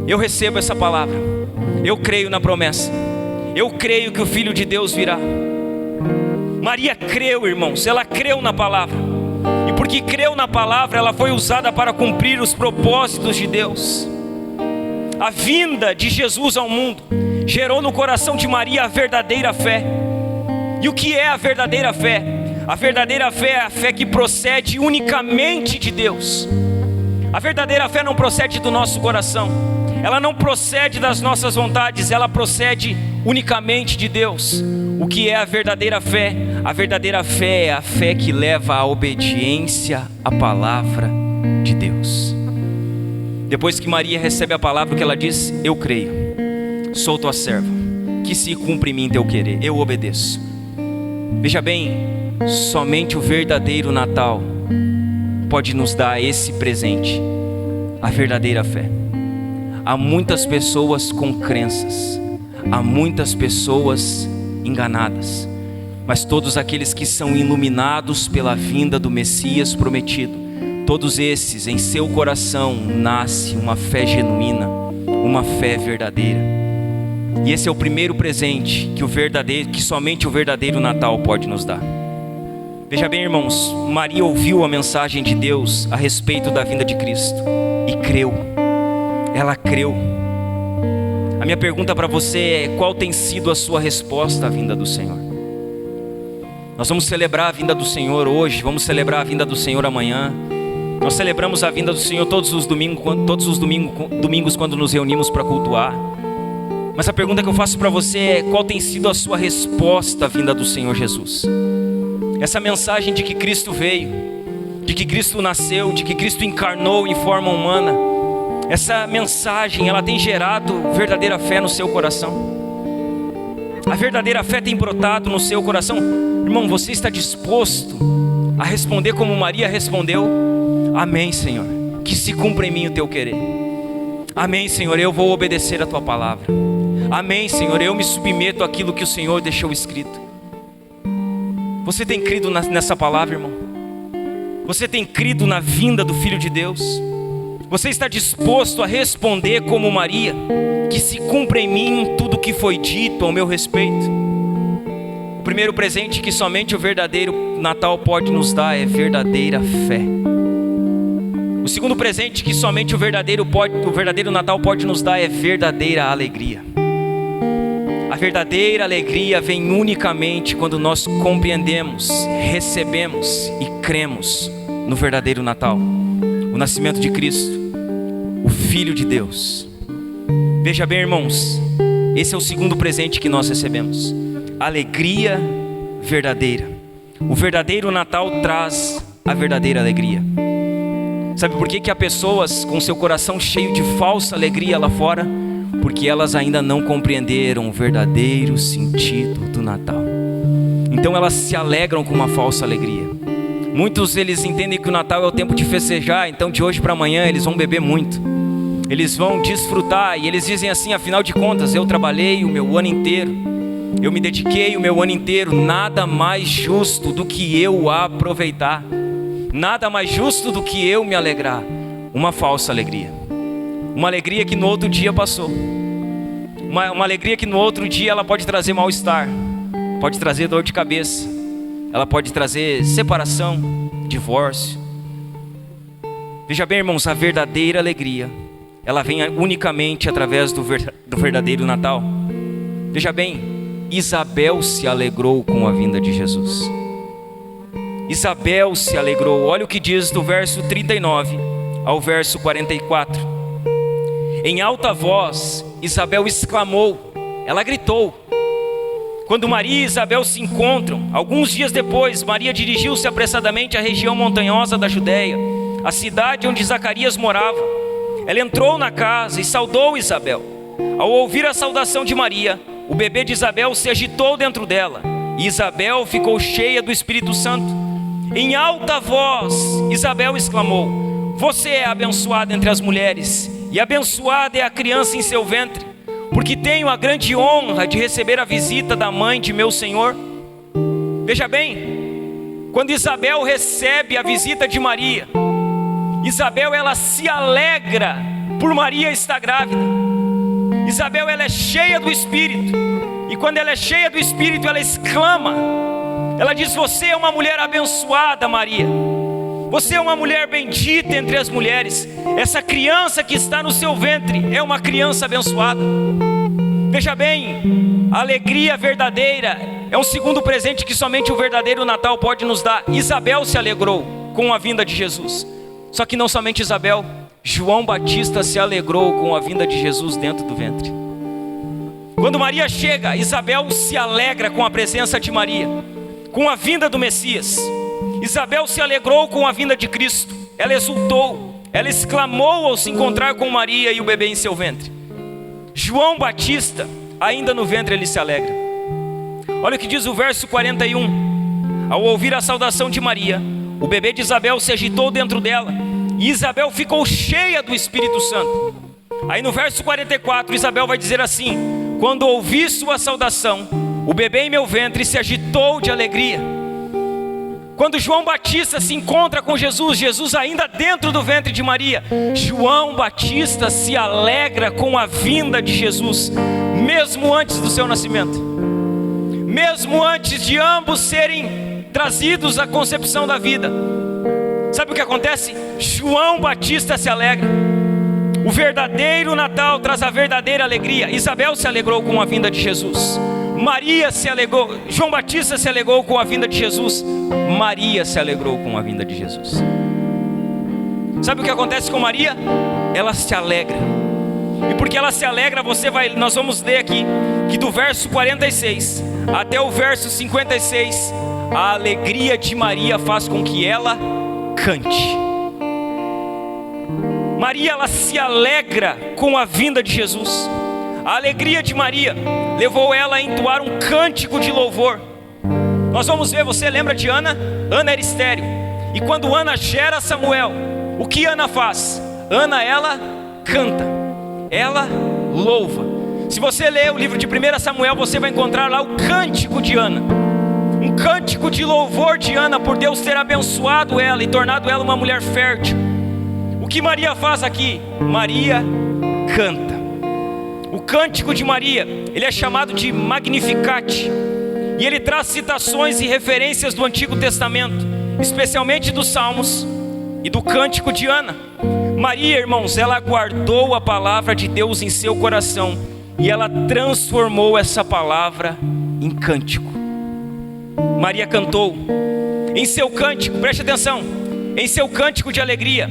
eu recebo essa palavra, eu creio na promessa, eu creio que o Filho de Deus virá. Maria creu, irmãos, ela creu na palavra, e porque creu na palavra, ela foi usada para cumprir os propósitos de Deus. A vinda de Jesus ao mundo gerou no coração de Maria a verdadeira fé. E o que é a verdadeira fé? A verdadeira fé é a fé que procede unicamente de Deus. A verdadeira fé não procede do nosso coração, ela não procede das nossas vontades, ela procede unicamente de Deus. O que é a verdadeira fé? A verdadeira fé é a fé que leva à obediência à palavra de Deus. Depois que Maria recebe a palavra, que ela diz: eu creio, sou tua serva, que se cumpre em mim teu querer, eu obedeço. Veja bem, somente o verdadeiro Natal pode nos dar esse presente, a verdadeira fé. Há muitas pessoas com crenças, há muitas pessoas enganadas, mas todos aqueles que são iluminados pela vinda do Messias prometido todos esses, em seu coração, nasce uma fé genuína, uma fé verdadeira. E esse é o primeiro presente que somente o verdadeiro Natal pode nos dar. Veja bem, irmãos, Maria ouviu a mensagem de Deus a respeito da vinda de Cristo e creu. Ela creu. A minha pergunta para você é: qual tem sido a sua resposta à vinda do Senhor? Nós vamos celebrar a vinda do Senhor hoje, vamos celebrar a vinda do Senhor amanhã. Nós celebramos a vinda do Senhor todos os domingos quando nos reunimos para cultuar. Mas a pergunta que eu faço para você é: qual tem sido a sua resposta à vinda do Senhor Jesus? Essa mensagem de que Cristo veio, de que Cristo nasceu, de que Cristo encarnou em forma humana, essa mensagem, ela tem gerado verdadeira fé no seu coração? A verdadeira fé tem brotado no seu coração? Irmão, você está disposto a responder como Maria respondeu? Amém, Senhor, que se cumpra em mim o teu querer. Amém, Senhor, eu vou obedecer a tua palavra. Amém, Senhor, eu me submeto àquilo que o Senhor deixou escrito. Você tem crido nessa palavra, irmão? Você tem crido na vinda do Filho de Deus? Você está disposto a responder como Maria, que se cumpra em mim tudo o que foi dito ao meu respeito? O primeiro presente que somente o verdadeiro Natal pode nos dar é verdadeira fé. O segundo presente que somente o verdadeiro Natal pode nos dar é verdadeira alegria. A verdadeira alegria vem unicamente quando nós compreendemos, recebemos e cremos no verdadeiro Natal, o nascimento de Cristo, o Filho de Deus. Veja bem, irmãos, esse é o segundo presente que nós recebemos: alegria verdadeira. O verdadeiro Natal traz a verdadeira alegria. Sabe por que há pessoas com seu coração cheio de falsa alegria lá fora? Porque elas ainda não compreenderam o verdadeiro sentido do Natal. Então elas se alegram com uma falsa alegria. Muitos eles entendem que o Natal é o tempo de festejar, então de hoje para amanhã eles vão beber muito. Eles vão desfrutar e eles dizem assim: afinal de contas, eu trabalhei o meu ano inteiro, eu me dediquei o meu ano inteiro, nada mais justo do que eu aproveitar, nada mais justo do que eu me alegrar. Uma falsa alegria. Uma alegria que no outro dia passou. Uma alegria que no outro dia ela pode trazer mal-estar, pode trazer dor de cabeça, ela pode trazer separação, divórcio. Veja bem, irmãos, a verdadeira alegria, ela vem unicamente através do verdadeiro Natal. Veja bem, Isabel se alegrou com a vinda de Jesus. Isabel se alegrou. Olha o que diz do verso 39 ao verso 44. Em alta voz, Isabel exclamou, ela gritou. Quando Maria e Isabel se encontram, alguns dias depois, Maria dirigiu-se apressadamente à região montanhosa da Judeia, a cidade onde Zacarias morava. Ela entrou na casa e saudou Isabel. Ao ouvir a saudação de Maria, o bebê de Isabel se agitou dentro dela, e Isabel ficou cheia do Espírito Santo. Em alta voz, Isabel exclamou: você é abençoada entre as mulheres, e abençoada é a criança em seu ventre, porque tenho a grande honra de receber a visita da mãe de meu Senhor. Veja bem, quando Isabel recebe a visita de Maria, Isabel ela se alegra por Maria estar grávida. Isabel ela é cheia do Espírito, e quando ela é cheia do Espírito ela exclama, ela diz: você é uma mulher abençoada, Maria. Você é uma mulher bendita entre as mulheres. Essa criança que está no seu ventre é uma criança abençoada. Veja bem, a alegria verdadeira é um segundo presente que somente o verdadeiro Natal pode nos dar. Isabel se alegrou com a vinda de Jesus. Só que não somente Isabel, João Batista se alegrou com a vinda de Jesus dentro do ventre. Quando Maria chega, Isabel se alegra com a presença de Maria, com a vinda do Messias. Isabel se alegrou com a vinda de Cristo. Ela exultou, ela exclamou ao se encontrar com Maria e o bebê em seu ventre. João Batista, ainda no ventre ele se alegra. Olha o que diz o verso 41. Ao ouvir a saudação de Maria, o bebê de Isabel se agitou dentro dela, e Isabel ficou cheia do Espírito Santo. Aí no verso 44, Isabel vai dizer assim: quando ouvi sua saudação, o bebê em meu ventre se agitou de alegria. Quando João Batista se encontra com Jesus, Jesus ainda dentro do ventre de Maria, João Batista se alegra com a vinda de Jesus, mesmo antes do seu nascimento, mesmo antes de ambos serem trazidos à concepção da vida. Sabe o que acontece? João Batista se alegra. O verdadeiro Natal traz a verdadeira alegria. Isabel se alegrou com a vinda de Jesus. Maria se alegrou, João Batista se alegrou com a vinda de Jesus. Maria se alegrou com a vinda de Jesus. Sabe o que acontece com Maria? Ela se alegra. E porque ela se alegra, nós vamos ler aqui que do verso 46 até o verso 56, a alegria de Maria faz com que ela cante. Maria, ela se alegra com a vinda de Jesus. A alegria de Maria levou ela a entoar um cântico de louvor. Nós vamos ver, você lembra de Ana? Ana era estéril. E quando Ana gera Samuel, o que Ana faz? Ana, ela canta, ela louva. Se você ler o livro de 1 Samuel, você vai encontrar lá o cântico de Ana. Um cântico de louvor de Ana por Deus ter abençoado ela e tornado ela uma mulher fértil. O que Maria faz aqui? Maria canta. O cântico de Maria, ele é chamado de Magnificat, e ele traz citações e referências do Antigo Testamento, especialmente dos Salmos e do cântico de Ana. Maria, irmãos, ela guardou a palavra de Deus em seu coração, e ela transformou essa palavra em cântico. Maria cantou. Em seu cântico, preste atenção, em seu cântico de alegria,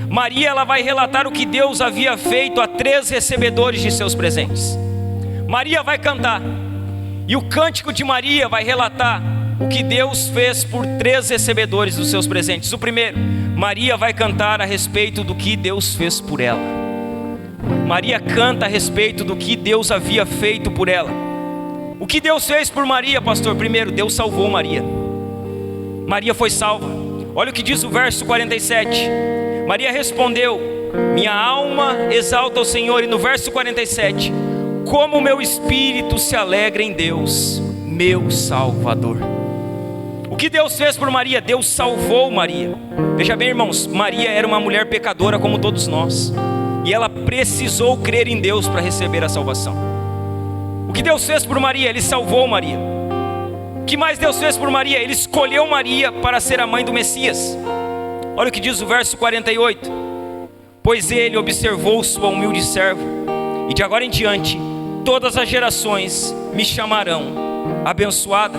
Maria, ela vai relatar o que Deus havia feito a 3 recebedores de seus presentes. Maria vai cantar, e o cântico de Maria vai relatar o que Deus fez por 3 recebedores dos seus presentes. O primeiro, Maria vai cantar a respeito do que Deus fez por ela. Maria canta a respeito do que Deus havia feito por ela. O que Deus fez por Maria, pastor? Primeiro, Deus salvou Maria. Maria foi salva. Olha o que diz o verso 47. Maria respondeu: minha alma exalta o Senhor. E no verso 47, como o meu espírito se alegra em Deus, meu Salvador. O que Deus fez por Maria? Deus salvou Maria. Veja bem, irmãos, Maria era uma mulher pecadora como todos nós, e ela precisou crer em Deus para receber a salvação. O que Deus fez por Maria? Ele salvou Maria. O que mais Deus fez por Maria? Ele escolheu Maria para ser a mãe do Messias. Olha o que diz o verso 48. Pois ele observou sua humilde serva, e de agora em diante todas as gerações me chamarão abençoada.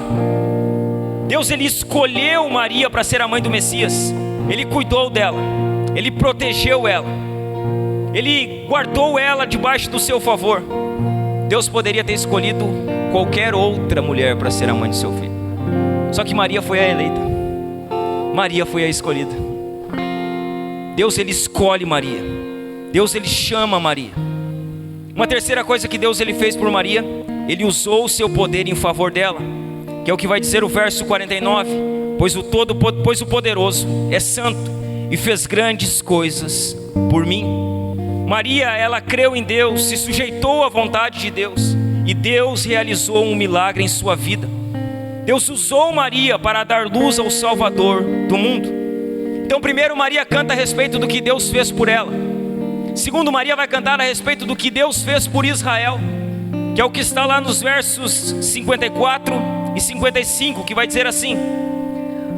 Deus, ele escolheu Maria para ser a mãe do Messias. Ele cuidou dela, ele protegeu ela, ele guardou ela debaixo do seu favor. Deus poderia ter escolhido qualquer outra mulher para ser a mãe do seu filho, só que Maria foi a eleita. Maria foi a escolhida. Deus, ele escolhe Maria. Deus, ele chama Maria. Uma terceira coisa que Deus, ele fez por Maria, ele usou o seu poder em favor dela, que é o que vai dizer o verso 49. Pois o poderoso é santo e fez grandes coisas por mim. Maria, ela creu em Deus, se sujeitou à vontade de Deus, e Deus realizou um milagre em sua vida. Deus usou Maria para dar luz ao Salvador do mundo. Então, primeiro, Maria canta a respeito do que Deus fez por ela. Segundo, Maria vai cantar a respeito do que Deus fez por Israel, que é o que está lá nos versos 54 e 55, que vai dizer assim: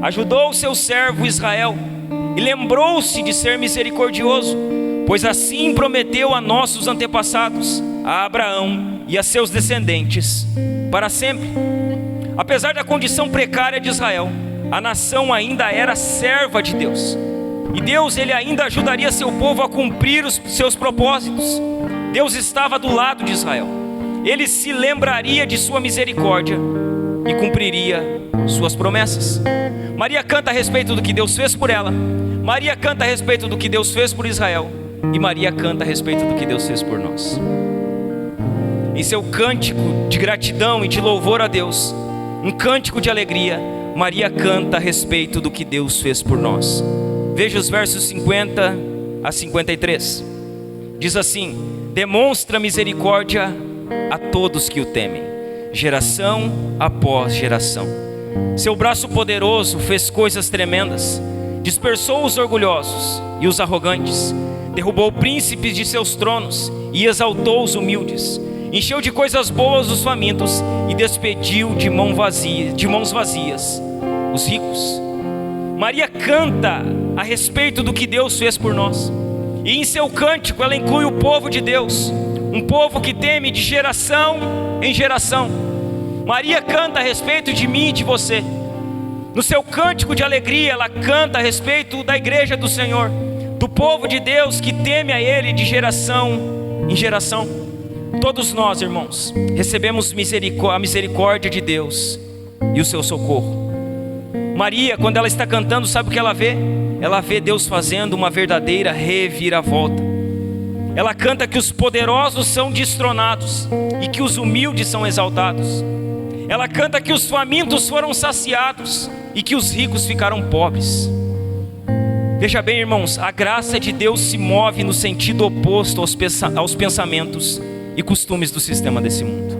ajudou o seu servo Israel e lembrou-se de ser misericordioso, pois assim prometeu a nossos antepassados, a Abraão e a seus descendentes para sempre. Apesar da condição precária de Israel, a nação ainda era serva de Deus, e Deus, ele ainda ajudaria seu povo a cumprir os seus propósitos. Deus estava do lado de Israel. Ele se lembraria de sua misericórdia e cumpriria suas promessas. Maria canta a respeito do que Deus fez por ela. Maria canta a respeito do que Deus fez por Israel. E Maria canta a respeito do que Deus fez por nós. Em seu cântico de gratidão e de louvor a Deus, um cântico de alegria, Maria canta a respeito do que Deus fez por nós. Veja os versos 50 a 53. Diz assim: demonstra misericórdia a todos que o temem, geração após geração. Seu braço poderoso fez coisas tremendas. Dispersou os orgulhosos e os arrogantes. Derrubou príncipes de seus tronos e exaltou os humildes. Encheu de coisas boas os famintos e despediu de mãos vazias os ricos. Maria canta a respeito do que Deus fez por nós. E em seu cântico ela inclui o povo de Deus, um povo que teme de geração em geração. Maria canta a respeito de mim e de você. No seu cântico de alegria ela canta a respeito da igreja do Senhor, do povo de Deus que teme a Ele de geração em geração. Todos nós, irmãos, recebemos a misericórdia de Deus e o seu socorro. Maria, quando ela está cantando, sabe o que ela vê? Ela vê Deus fazendo uma verdadeira reviravolta. Ela canta que os poderosos são destronados e que os humildes são exaltados. Ela canta que os famintos foram saciados e que os ricos ficaram pobres. Veja bem, irmãos, a graça de Deus se move no sentido oposto aos pensamentos e costumes do sistema desse mundo.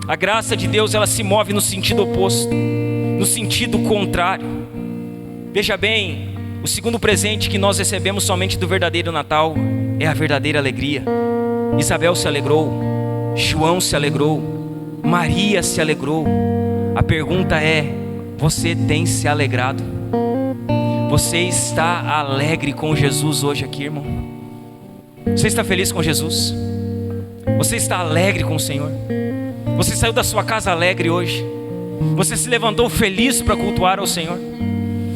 A graça de Deus, ela se move no sentido oposto, no sentido contrário. Veja bem, o segundo presente que nós recebemos somente do verdadeiro Natal é a verdadeira alegria. Isabel se alegrou, João se alegrou, Maria se alegrou. A pergunta é: você tem se alegrado? Você está alegre com Jesus hoje aqui, irmão? Você está feliz com Jesus? Você está alegre com o Senhor? Você saiu da sua casa alegre hoje? Você se levantou feliz para cultuar ao Senhor?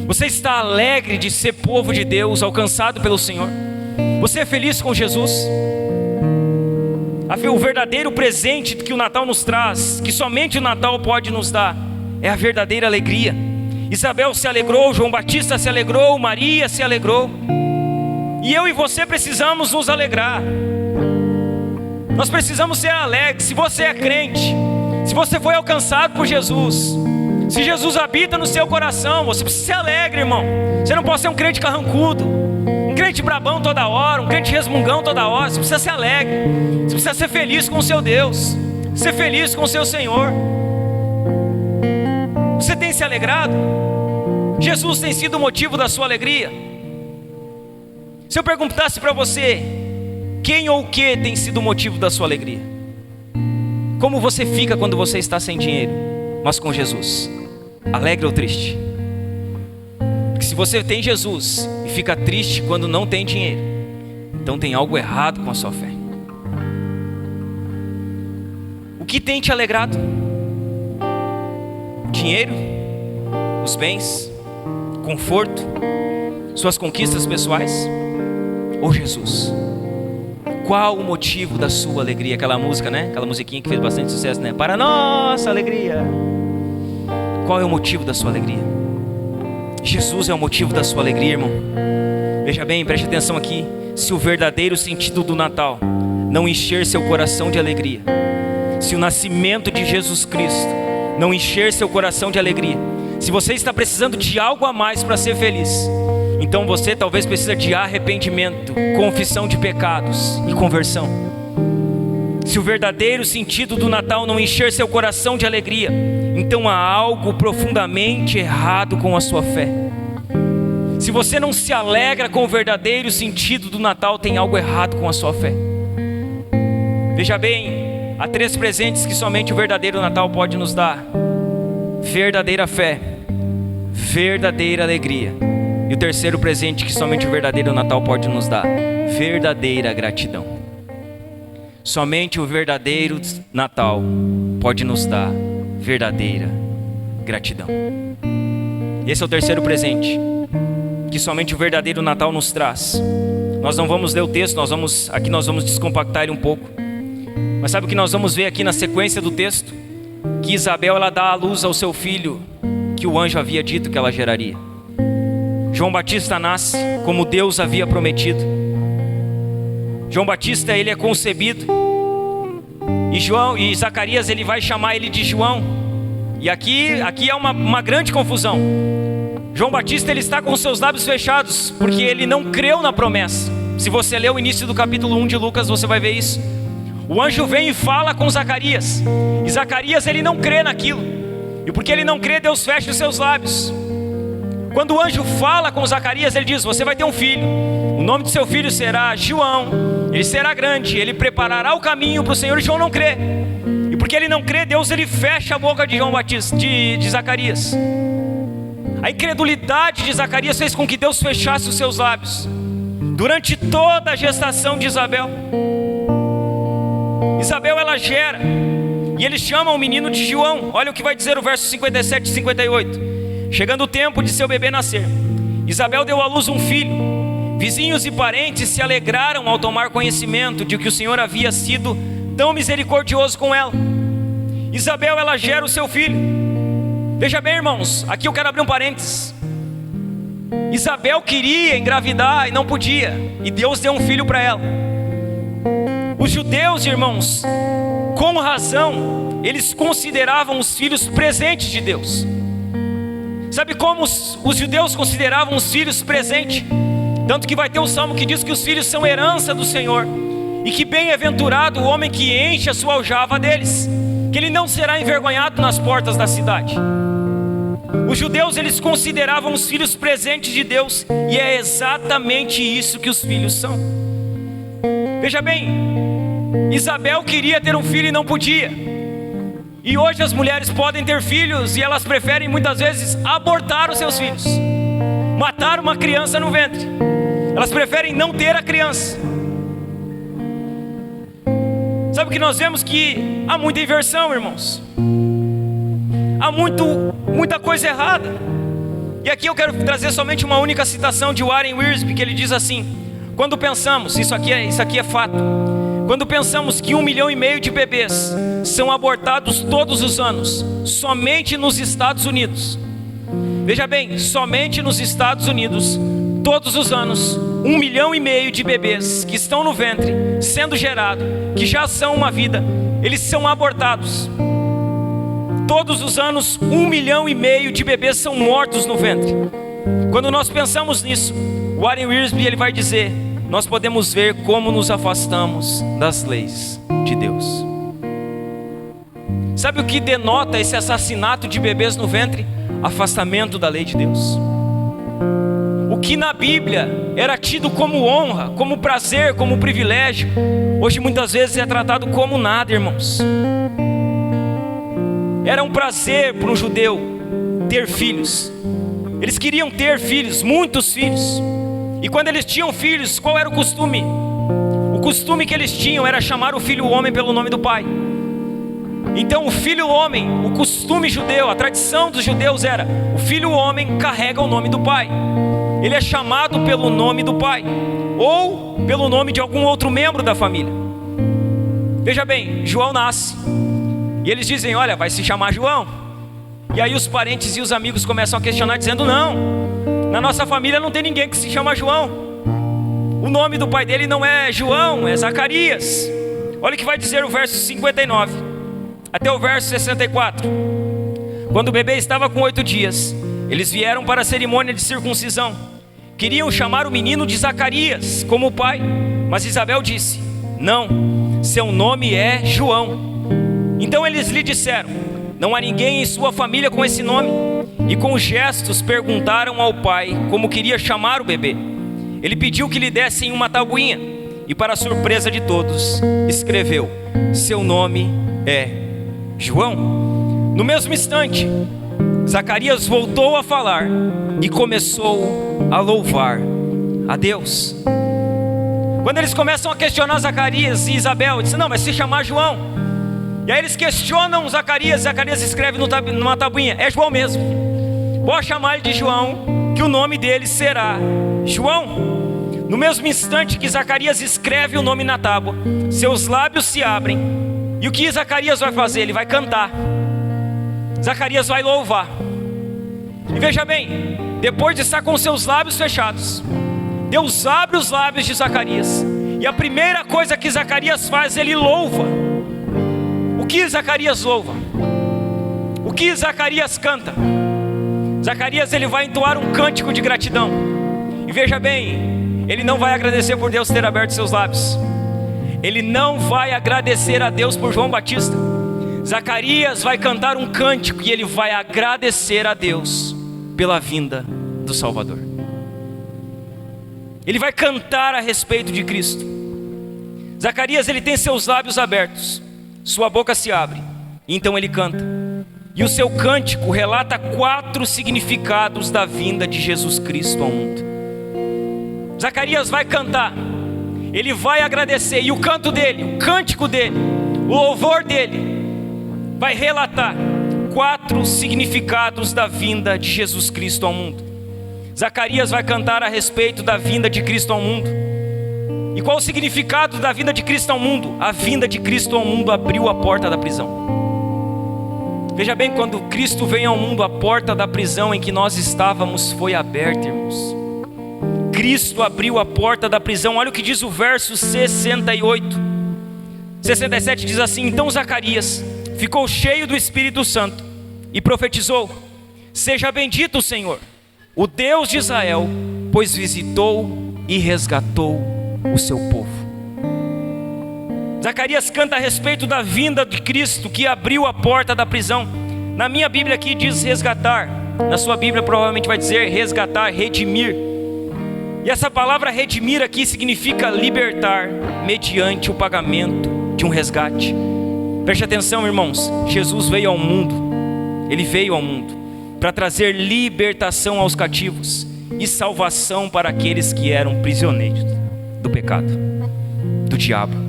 Você está alegre de ser povo de Deus, alcançado pelo Senhor? Você é feliz com Jesus? O verdadeiro presente que o Natal nos traz, que somente o Natal pode nos dar, é a verdadeira alegria. Isabel se alegrou, João Batista se alegrou, Maria se alegrou. E eu e você precisamos nos alegrar. Nós precisamos ser alegres. Se você é crente, se você foi alcançado por Jesus, se Jesus habita no seu coração, você precisa ser alegre, irmão. Você não pode ser um crente carrancudo, um crente brabão toda hora, um crente resmungão toda hora. Você precisa ser alegre. Você precisa ser feliz com o seu Deus, ser feliz com o seu Senhor. Você tem se alegrado? Jesus tem sido o motivo da sua alegria? Se eu perguntasse para você, quem ou o que tem sido o motivo da sua alegria? Como você fica quando você está sem dinheiro, mas com Jesus? Alegre ou triste? Porque se você tem Jesus e fica triste quando não tem dinheiro, então tem algo errado com a sua fé. O que tem te alegrado? Dinheiro? Os bens? Conforto? Suas conquistas pessoais? Ou Jesus? Qual o motivo da sua alegria? Aquela música, né? Aquela musiquinha que fez bastante sucesso, né? Para nossa alegria. Qual é o motivo da sua alegria? Jesus é o motivo da sua alegria, irmão. Veja bem, preste atenção aqui. Se o verdadeiro sentido do Natal não encher seu coração de alegria, se o nascimento de Jesus Cristo não encher seu coração de alegria, se você está precisando de algo a mais para ser feliz, então você talvez precisa de arrependimento, confissão de pecados e conversão. Se o verdadeiro sentido do Natal não encher seu coração de alegria, então há algo profundamente errado com a sua fé. Se você não se alegra com o verdadeiro sentido do Natal, tem algo errado com a sua fé. Veja bem, há 3 presentes que somente o verdadeiro Natal pode nos dar: verdadeira fé, verdadeira alegria, e o terceiro presente que somente o verdadeiro Natal pode nos dar: verdadeira gratidão. Somente o verdadeiro Natal pode nos dar verdadeira gratidão. Esse é o terceiro presente que somente o verdadeiro Natal nos traz. Nós não vamos ler o texto, nós vamos descompactar ele um pouco. Mas sabe o que nós vamos ver aqui na sequência do texto? Que Isabel, ela dá à luz ao seu filho que o anjo havia dito que ela geraria. João Batista nasce como Deus havia prometido. João Batista, ele é concebido, e Zacarias, ele vai chamar ele de João. E aqui é uma grande confusão. João Batista, ele está com seus lábios fechados, porque ele não creu na promessa. Se você ler o início do capítulo 1 de Lucas, você vai ver isso. O anjo vem e fala com Zacarias, e Zacarias, ele não crê naquilo. E porque ele não crê, Deus fecha os seus lábios. Quando o anjo fala com Zacarias, ele diz: você vai ter um filho, o nome do seu filho será João, ele será grande, ele preparará o caminho para o Senhor. E João não crê, e porque ele não crê, Deus ele fecha a boca de João Batista, de Zacarias. A incredulidade de Zacarias fez com que Deus fechasse os seus lábios durante toda a gestação de Isabel. Isabel ela gera, e eles chamam o menino de João. Olha o que vai dizer o verso 57 e 58. Chegando o tempo de seu bebê nascer, Isabel deu à luz um filho. Vizinhos e parentes se alegraram ao tomar conhecimento de que o Senhor havia sido tão misericordioso com ela. Isabel ela gera o seu filho. Veja bem, irmãos, aqui eu quero abrir um parênteses. Isabel queria engravidar e não podia, e Deus deu um filho para ela. Os judeus, irmãos, com razão, eles consideravam os filhos presentes de Deus. Sabe como os judeus consideravam os filhos presentes? Tanto que vai ter um salmo que diz que os filhos são herança do Senhor, e que bem-aventurado o homem que enche a sua aljava deles, que ele não será envergonhado nas portas da cidade. Os judeus eles consideravam os filhos presentes de Deus, e é exatamente isso que os filhos são. Veja bem, Isabel queria ter um filho e não podia. E hoje as mulheres podem ter filhos e elas preferem muitas vezes abortar os seus filhos, matar uma criança no ventre. Elas preferem não ter a criança. Sabe que nós vemos que há muita inversão, irmãos. Há muita coisa errada. E aqui eu quero trazer somente uma única citação de Warren Wiersbe, que ele diz assim: quando pensamos, isso aqui é fato, quando pensamos que 1,5 milhão de bebês são abortados todos os anos, somente nos Estados Unidos. Veja bem, somente nos Estados Unidos, todos os anos, 1,5 milhão de bebês que estão no ventre, sendo gerado, que já são uma vida, eles são abortados. Todos os anos, 1,5 milhão de bebês são mortos no ventre. Quando nós pensamos nisso, Warren Wiersbe ele vai dizer: nós podemos ver como nos afastamos das leis de Deus. Sabe o que denota esse assassinato de bebês no ventre? Afastamento da lei de Deus. O que na Bíblia era tido como honra, como prazer, como privilégio, hoje muitas vezes é tratado como nada, irmãos. Era um prazer para um judeu ter filhos. Eles queriam ter filhos, muitos filhos. E quando eles tinham filhos, qual era o costume? O costume que eles tinham era chamar o filho homem pelo nome do pai. Então o filho homem, o costume judeu, a tradição dos judeus era: o filho homem carrega o nome do pai. Ele é chamado pelo nome do pai, ou pelo nome de algum outro membro da família. Veja bem, João nasce, e eles dizem: olha, vai se chamar João. E aí os parentes e os amigos começam a questionar, dizendo: não, na nossa família não tem ninguém que se chama João. O nome do pai dele não é João, é Zacarias. Olha o que vai dizer o verso 59 até o verso 64. Quando o bebê estava com 8 dias, eles vieram para a cerimônia de circuncisão. Queriam chamar o menino de Zacarias, como o pai, mas Isabel disse: não, seu nome é João. Então eles lhe disseram: não há ninguém em sua família com esse nome. E com gestos perguntaram ao pai como queria chamar o bebê. Ele pediu que lhe dessem uma tabuinha, e para surpresa de todos, escreveu: seu nome é João. No mesmo instante, Zacarias voltou a falar e começou a louvar a Deus. Quando eles começam a questionar Zacarias e Isabel, dizem: não, vai se chamar João. E aí eles questionam Zacarias. Zacarias escreve numa tabuinha: é João mesmo, pode chamar ele de João, que o nome dele será João. No mesmo instante que Zacarias escreve o nome na tábua, seus lábios se abrem, e o que Zacarias vai fazer? Ele vai cantar. Zacarias vai louvar. E veja bem, depois de estar com seus lábios fechados, Deus abre os lábios de Zacarias, e a primeira coisa que Zacarias faz, ele louva. O que Zacarias louva? O que Zacarias canta? Zacarias ele vai entoar um cântico de gratidão. E veja bem, ele não vai agradecer por Deus ter aberto seus lábios. Ele não vai agradecer a Deus por João Batista. Zacarias vai cantar um cântico e ele vai agradecer a Deus pela vinda do Salvador. Ele vai cantar a respeito de Cristo. Zacarias, ele tem seus lábios abertos, sua boca se abre, então ele canta. E o seu cântico relata 4 significados da vinda de Jesus Cristo ao mundo. Zacarias vai cantar, ele vai agradecer, e o canto dele, o cântico dele, o louvor dele, vai relatar 4 significados da vinda de Jesus Cristo ao mundo. Zacarias vai cantar a respeito da vinda de Cristo ao mundo. E qual o significado da vinda de Cristo ao mundo? A vinda de Cristo ao mundo abriu a porta da prisão. Veja bem, quando Cristo veio ao mundo, a porta da prisão em que nós estávamos foi aberta, irmãos. Cristo abriu a porta da prisão. Olha o que diz o verso 68. 67 diz assim: então Zacarias ficou cheio do Espírito Santo e profetizou: seja bendito o Senhor, o Deus de Israel, pois visitou e resgatou o seu povo. Zacarias canta a respeito da vinda de Cristo que abriu a porta da prisão. Na minha Bíblia aqui diz resgatar, na sua Bíblia provavelmente vai dizer resgatar, redimir. E essa palavra redimir aqui significa libertar mediante o pagamento de um resgate. Preste atenção, irmãos, Jesus veio ao mundo, ele veio ao mundo para trazer libertação aos cativos e salvação para aqueles que eram prisioneiros do pecado, do diabo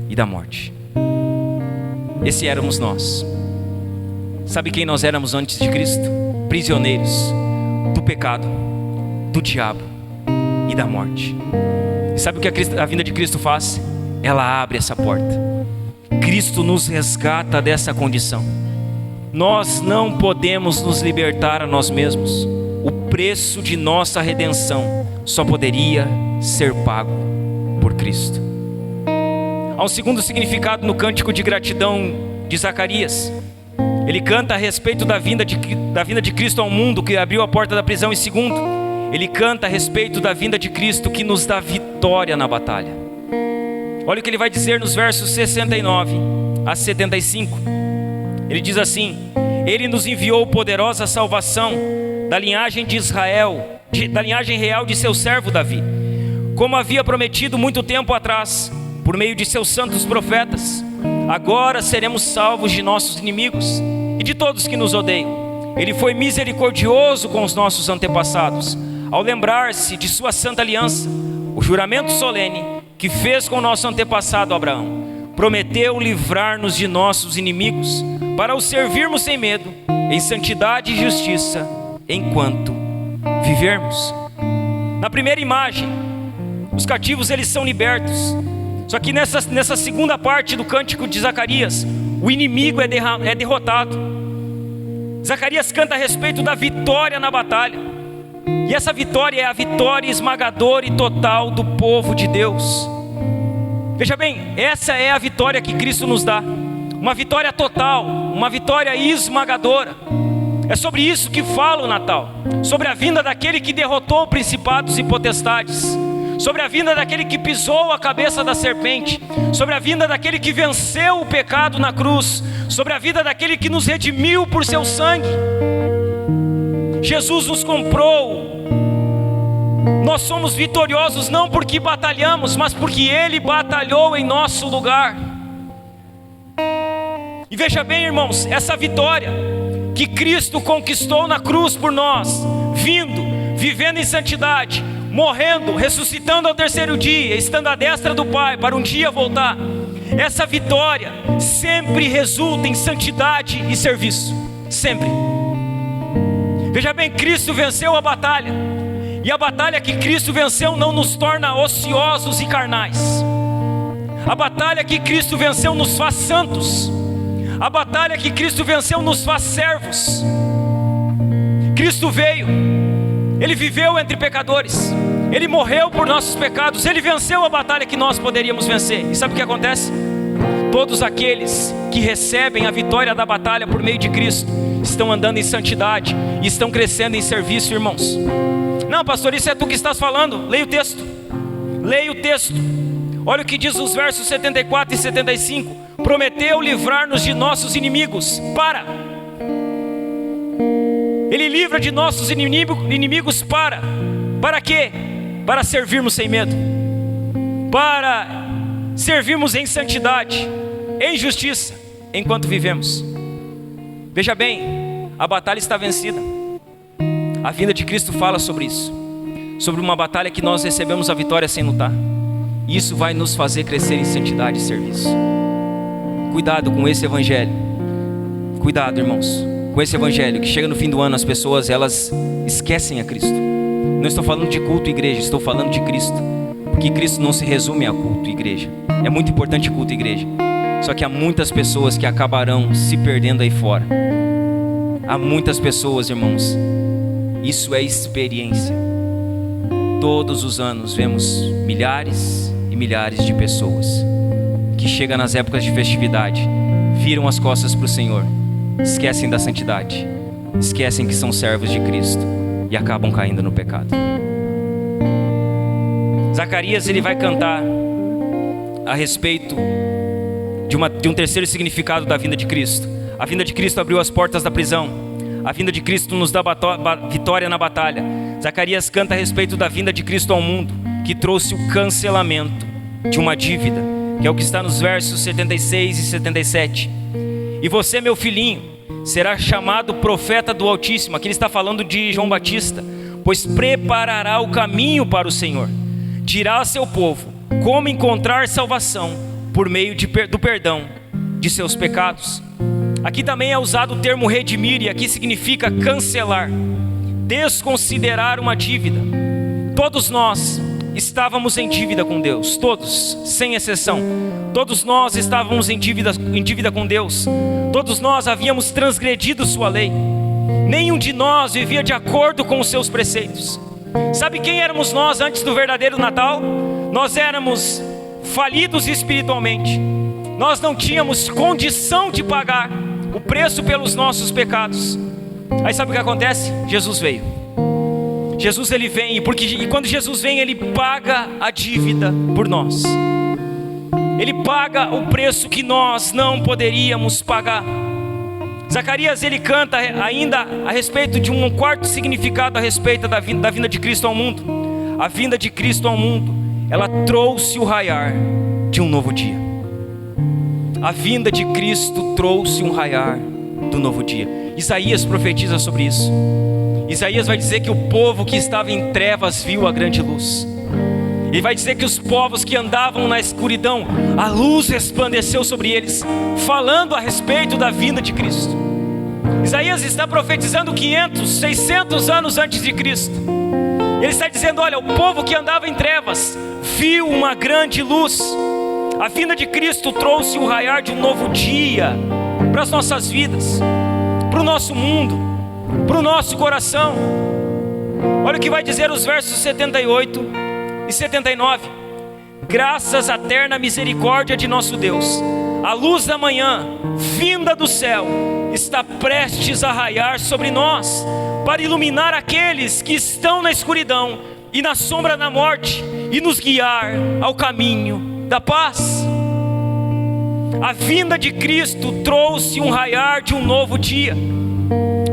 e da morte. Esse éramos nós. Sabe quem nós éramos antes de Cristo? Prisioneiros do pecado, do diabo e da morte. E sabe o que a vinda de Cristo faz? Ela abre essa porta. Cristo nos resgata dessa condição. Nós não podemos nos libertar a nós mesmos. O preço de nossa redenção só poderia ser pago por Cristo. Há um segundo significado no cântico de gratidão de Zacarias. Ele canta a respeito da vinda de Cristo ao mundo, que abriu a porta da prisão. E segundo, ele canta a respeito da vinda de Cristo, que nos dá vitória na batalha. Olha o que ele vai dizer nos versos 69 a 75. Ele diz assim: ele nos enviou poderosa salvação da linhagem de Israel, da linhagem real de seu servo Davi, como havia prometido muito tempo atrás, por meio de seus santos profetas. Agora seremos salvos de nossos inimigos e de todos que nos odeiam. Ele foi misericordioso com os nossos antepassados, ao lembrar-se de sua santa aliança, o juramento solene que fez com o nosso antepassado Abraão. Prometeu livrar-nos de nossos inimigos, para o servirmos sem medo, em santidade e justiça, enquanto vivermos. Na primeira imagem, os cativos eles são libertos. Só que nessa segunda parte do cântico de Zacarias, o inimigo é derrotado. Zacarias canta a respeito da vitória na batalha. E essa vitória é a vitória esmagadora e total do povo de Deus. Veja bem, essa é a vitória que Cristo nos dá. Uma vitória total, uma vitória esmagadora. É sobre isso que fala o Natal. Sobre a vinda daquele que derrotou principados e potestades. Sobre a vinda daquele que pisou a cabeça da serpente. Sobre a vinda daquele que venceu o pecado na cruz. Sobre a vida daquele que nos redimiu por seu sangue. Jesus nos comprou. Nós somos vitoriosos não porque batalhamos, mas porque Ele batalhou em nosso lugar. E veja bem, irmãos, essa vitória que Cristo conquistou na cruz por nós, vivendo em santidade, morrendo, ressuscitando ao terceiro dia, estando à destra do Pai para um dia voltar. Essa vitória sempre resulta em santidade e serviço, sempre. Veja bem, Cristo venceu a batalha. E a batalha que Cristo venceu não nos torna ociosos e carnais. A batalha que Cristo venceu nos faz santos. A batalha que Cristo venceu nos faz servos. Cristo veio, Ele viveu entre pecadores, Ele morreu por nossos pecados, Ele venceu a batalha que nós poderíamos vencer. E sabe o que acontece? Todos aqueles que recebem a vitória da batalha por meio de Cristo estão andando em santidade e estão crescendo em serviço, irmãos. Não, pastor, isso é tu que estás falando. Leia o texto. Leia o texto. Olha o que diz os versos 74 e 75. prometeu livrar-nos de nossos inimigos. Ele livra de nossos inimigos para quê? Para servirmos sem medo, para servirmos em santidade, em justiça, enquanto vivemos. Veja bem, a batalha está vencida. A vinda de Cristo fala sobre isso, sobre uma batalha que nós recebemos a vitória sem lutar. E isso vai nos fazer crescer em santidade e serviço. Cuidado com esse evangelho. Cuidado, irmãos, com esse evangelho que chega no fim do ano, as pessoas elas esquecem a Cristo. Não estou falando de culto e igreja, estou falando de Cristo. Porque Cristo não se resume a culto e igreja. É muito importante culto e igreja. Só que há muitas pessoas que acabarão se perdendo aí fora. Há muitas pessoas, irmãos. Isso é experiência. Todos os anos vemos milhares e milhares de pessoas que chegam nas épocas de festividade, viram as costas para o Senhor, esquecem da santidade, esquecem que são servos de Cristo e acabam caindo no pecado. Zacarias ele vai cantar a respeito de um terceiro significado da vinda de Cristo. A vinda de Cristo abriu as portas da prisão. A vinda de Cristo nos dá vitória na batalha. Zacarias canta a respeito da vinda de Cristo ao mundo, que trouxe o cancelamento de uma dívida, que é o que está nos versos 76 e 77. E você, meu filhinho, será chamado profeta do Altíssimo. Aqui ele está falando de João Batista. Pois preparará o caminho para o Senhor, dirá a seu povo como encontrar salvação por meio do perdão de seus pecados. Aqui também é usado o termo redimir, e aqui significa cancelar, desconsiderar uma dívida. Todos nós estávamos em dívida com Deus, todos, sem exceção. Todos nós estávamos em dívida com Deus. Todos nós havíamos transgredido sua lei. Nenhum de nós vivia de acordo com os seus preceitos. Sabe quem éramos nós antes do verdadeiro Natal? Nós éramos falidos espiritualmente. Nós não tínhamos condição de pagar o preço pelos nossos pecados. Aí sabe o que acontece? Jesus veio. Jesus ele vem, e quando Jesus vem, ele paga a dívida por nós. Ele paga o preço que nós não poderíamos pagar. Zacarias ele canta ainda a respeito de um quarto significado a respeito da vinda de Cristo ao mundo. A vinda de Cristo ao mundo, ela trouxe o raiar de um novo dia. A vinda de Cristo trouxe um raiar do novo dia. Isaías profetiza sobre isso. Isaías vai dizer que o povo que estava em trevas viu a grande luz. Ele vai dizer que os povos que andavam na escuridão, a luz resplandeceu sobre eles, falando a respeito da vinda de Cristo. Isaías está profetizando 500, 600 anos antes de Cristo. Ele está dizendo, olha, o povo que andava em trevas viu uma grande luz. A vinda de Cristo trouxe o raiar de um novo dia para as nossas vidas, para o nosso mundo, para o nosso coração. Olha o que vai dizer os versos 78 e 79. Graças à eterna misericórdia de nosso Deus, a luz da manhã, vinda do céu, está prestes a raiar sobre nós, para iluminar aqueles que estão na escuridão e na sombra da morte, e nos guiar ao caminho da paz. A vinda de Cristo trouxe um raiar de um novo dia.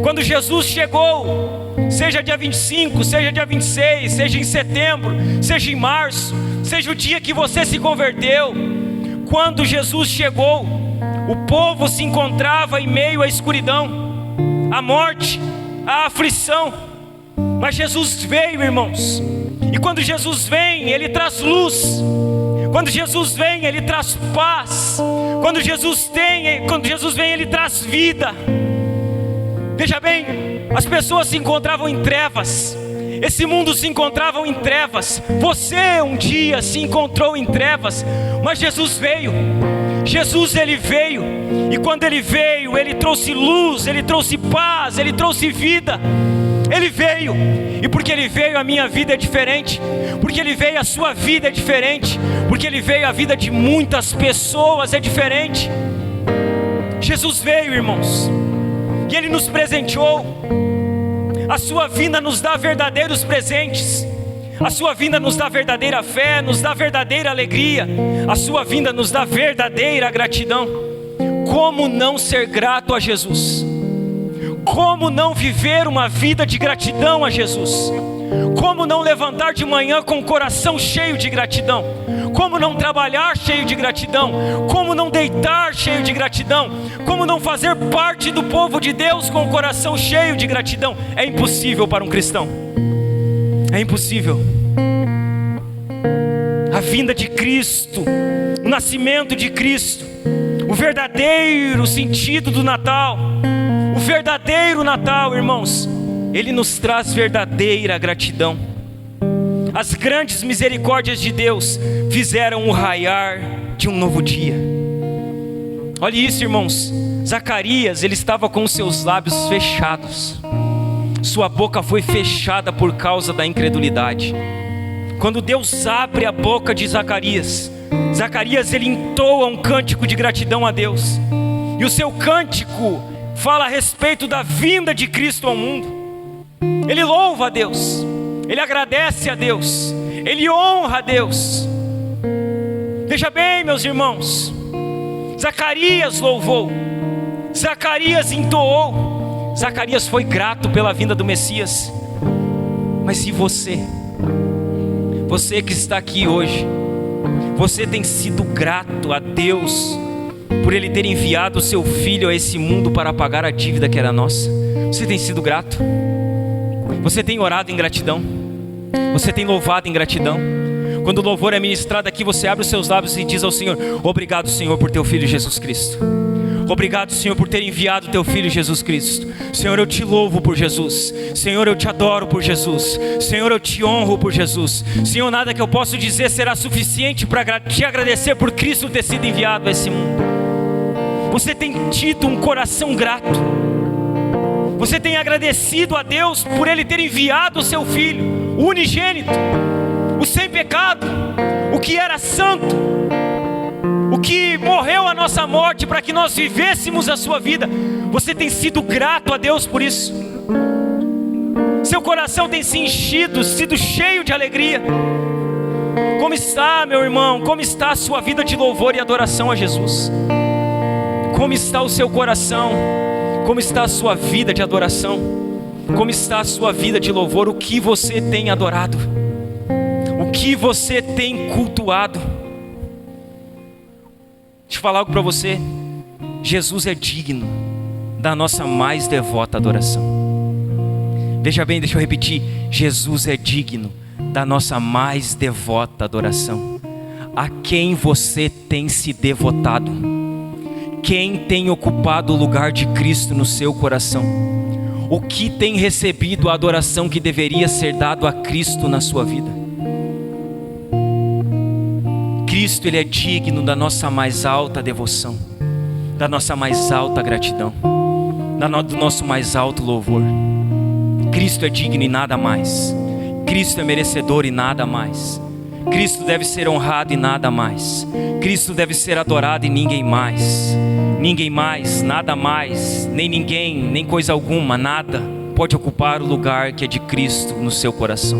Quando Jesus chegou, seja dia 25, seja dia 26, seja em setembro, seja em março, seja o dia que você se converteu, quando Jesus chegou, o povo se encontrava em meio à escuridão, à morte, à aflição. Mas Jesus veio, irmãos, e quando Jesus vem, Ele traz luz. Quando Jesus vem, Ele traz paz. Quando Jesus vem, Ele traz vida. Veja bem, as pessoas se encontravam em trevas. Esse mundo se encontrava em trevas. Você um dia se encontrou em trevas, mas Jesus veio. Jesus ele veio, e quando Ele veio, Ele trouxe luz, Ele trouxe paz, Ele trouxe vida. Ele veio, e porque Ele veio, a minha vida é diferente. Porque Ele veio, a sua vida é diferente. Porque Ele veio, a vida de muitas pessoas é diferente. Jesus veio, irmãos, e Ele nos presenteou. A sua vinda nos dá verdadeiros presentes. A sua vinda nos dá verdadeira fé, nos dá verdadeira alegria. A sua vinda nos dá verdadeira gratidão. Como não ser grato a Jesus? Como não viver uma vida de gratidão a Jesus? Como não levantar de manhã com o coração cheio de gratidão? Como não trabalhar cheio de gratidão? Como não deitar cheio de gratidão? Como não fazer parte do povo de Deus com o coração cheio de gratidão? É impossível para um cristão. É impossível. A vinda de Cristo, o nascimento de Cristo, o verdadeiro sentido do Natal, o verdadeiro Natal, irmãos, ele nos traz verdadeira gratidão. As grandes misericórdias de Deus fizeram o raiar de um novo dia. Olha isso, irmãos. Zacarias, ele estava com os seus lábios fechados. Sua boca foi fechada por causa da incredulidade. Quando Deus abre a boca de Zacarias, Zacarias ele entoa um cântico de gratidão a Deus. E o seu cântico fala a respeito da vinda de Cristo ao mundo. Ele louva a Deus, ele agradece a Deus, ele honra a Deus. Veja bem, meus irmãos, Zacarias louvou, Zacarias entoou, Zacarias foi grato pela vinda do Messias. Mas e você? Você que está aqui hoje, você tem sido grato a Deus por Ele ter enviado o seu Filho a esse mundo para pagar a dívida que era nossa? Você tem sido grato? Você tem orado em gratidão? Você tem louvado em gratidão? Quando o louvor é ministrado aqui, você abre os seus lábios e diz ao Senhor: obrigado, Senhor, por teu Filho Jesus Cristo. Obrigado, Senhor, por ter enviado teu Filho Jesus Cristo. Senhor, eu te louvo por Jesus. Senhor, eu te adoro por Jesus. Senhor, eu te honro por Jesus. Senhor, nada que eu possa dizer será suficiente para te agradecer por Cristo ter sido enviado a esse mundo. Você tem tido um coração grato. Você tem agradecido a Deus por Ele ter enviado o seu Filho, o unigênito, o sem pecado, o que era santo, o que morreu a nossa morte para que nós vivêssemos a sua vida. Você tem sido grato a Deus por isso? Seu coração tem se enchido, sido cheio de alegria? Como está, meu irmão? Como está a sua vida de louvor e adoração a Jesus? Como está o seu coração? Como está a sua vida de adoração? Como está a sua vida de louvor? O que você tem adorado? O que você tem cultuado? Deixa eu falar algo para você. Jesus é digno da nossa mais devota adoração. Veja bem, deixa eu repetir. Jesus é digno da nossa mais devota adoração. A quem você tem se devotado? Quem tem ocupado o lugar de Cristo no seu coração? O que tem recebido a adoração que deveria ser dado a Cristo na sua vida? Cristo, Ele é digno da nossa mais alta devoção, da nossa mais alta gratidão, do nosso mais alto louvor. Cristo é digno e nada mais. Cristo é merecedor e nada mais. Cristo deve ser honrado e nada mais. Cristo deve ser adorado e ninguém mais. Ninguém mais, nada mais, nem ninguém, nem coisa alguma, nada pode ocupar o lugar que é de Cristo no seu coração.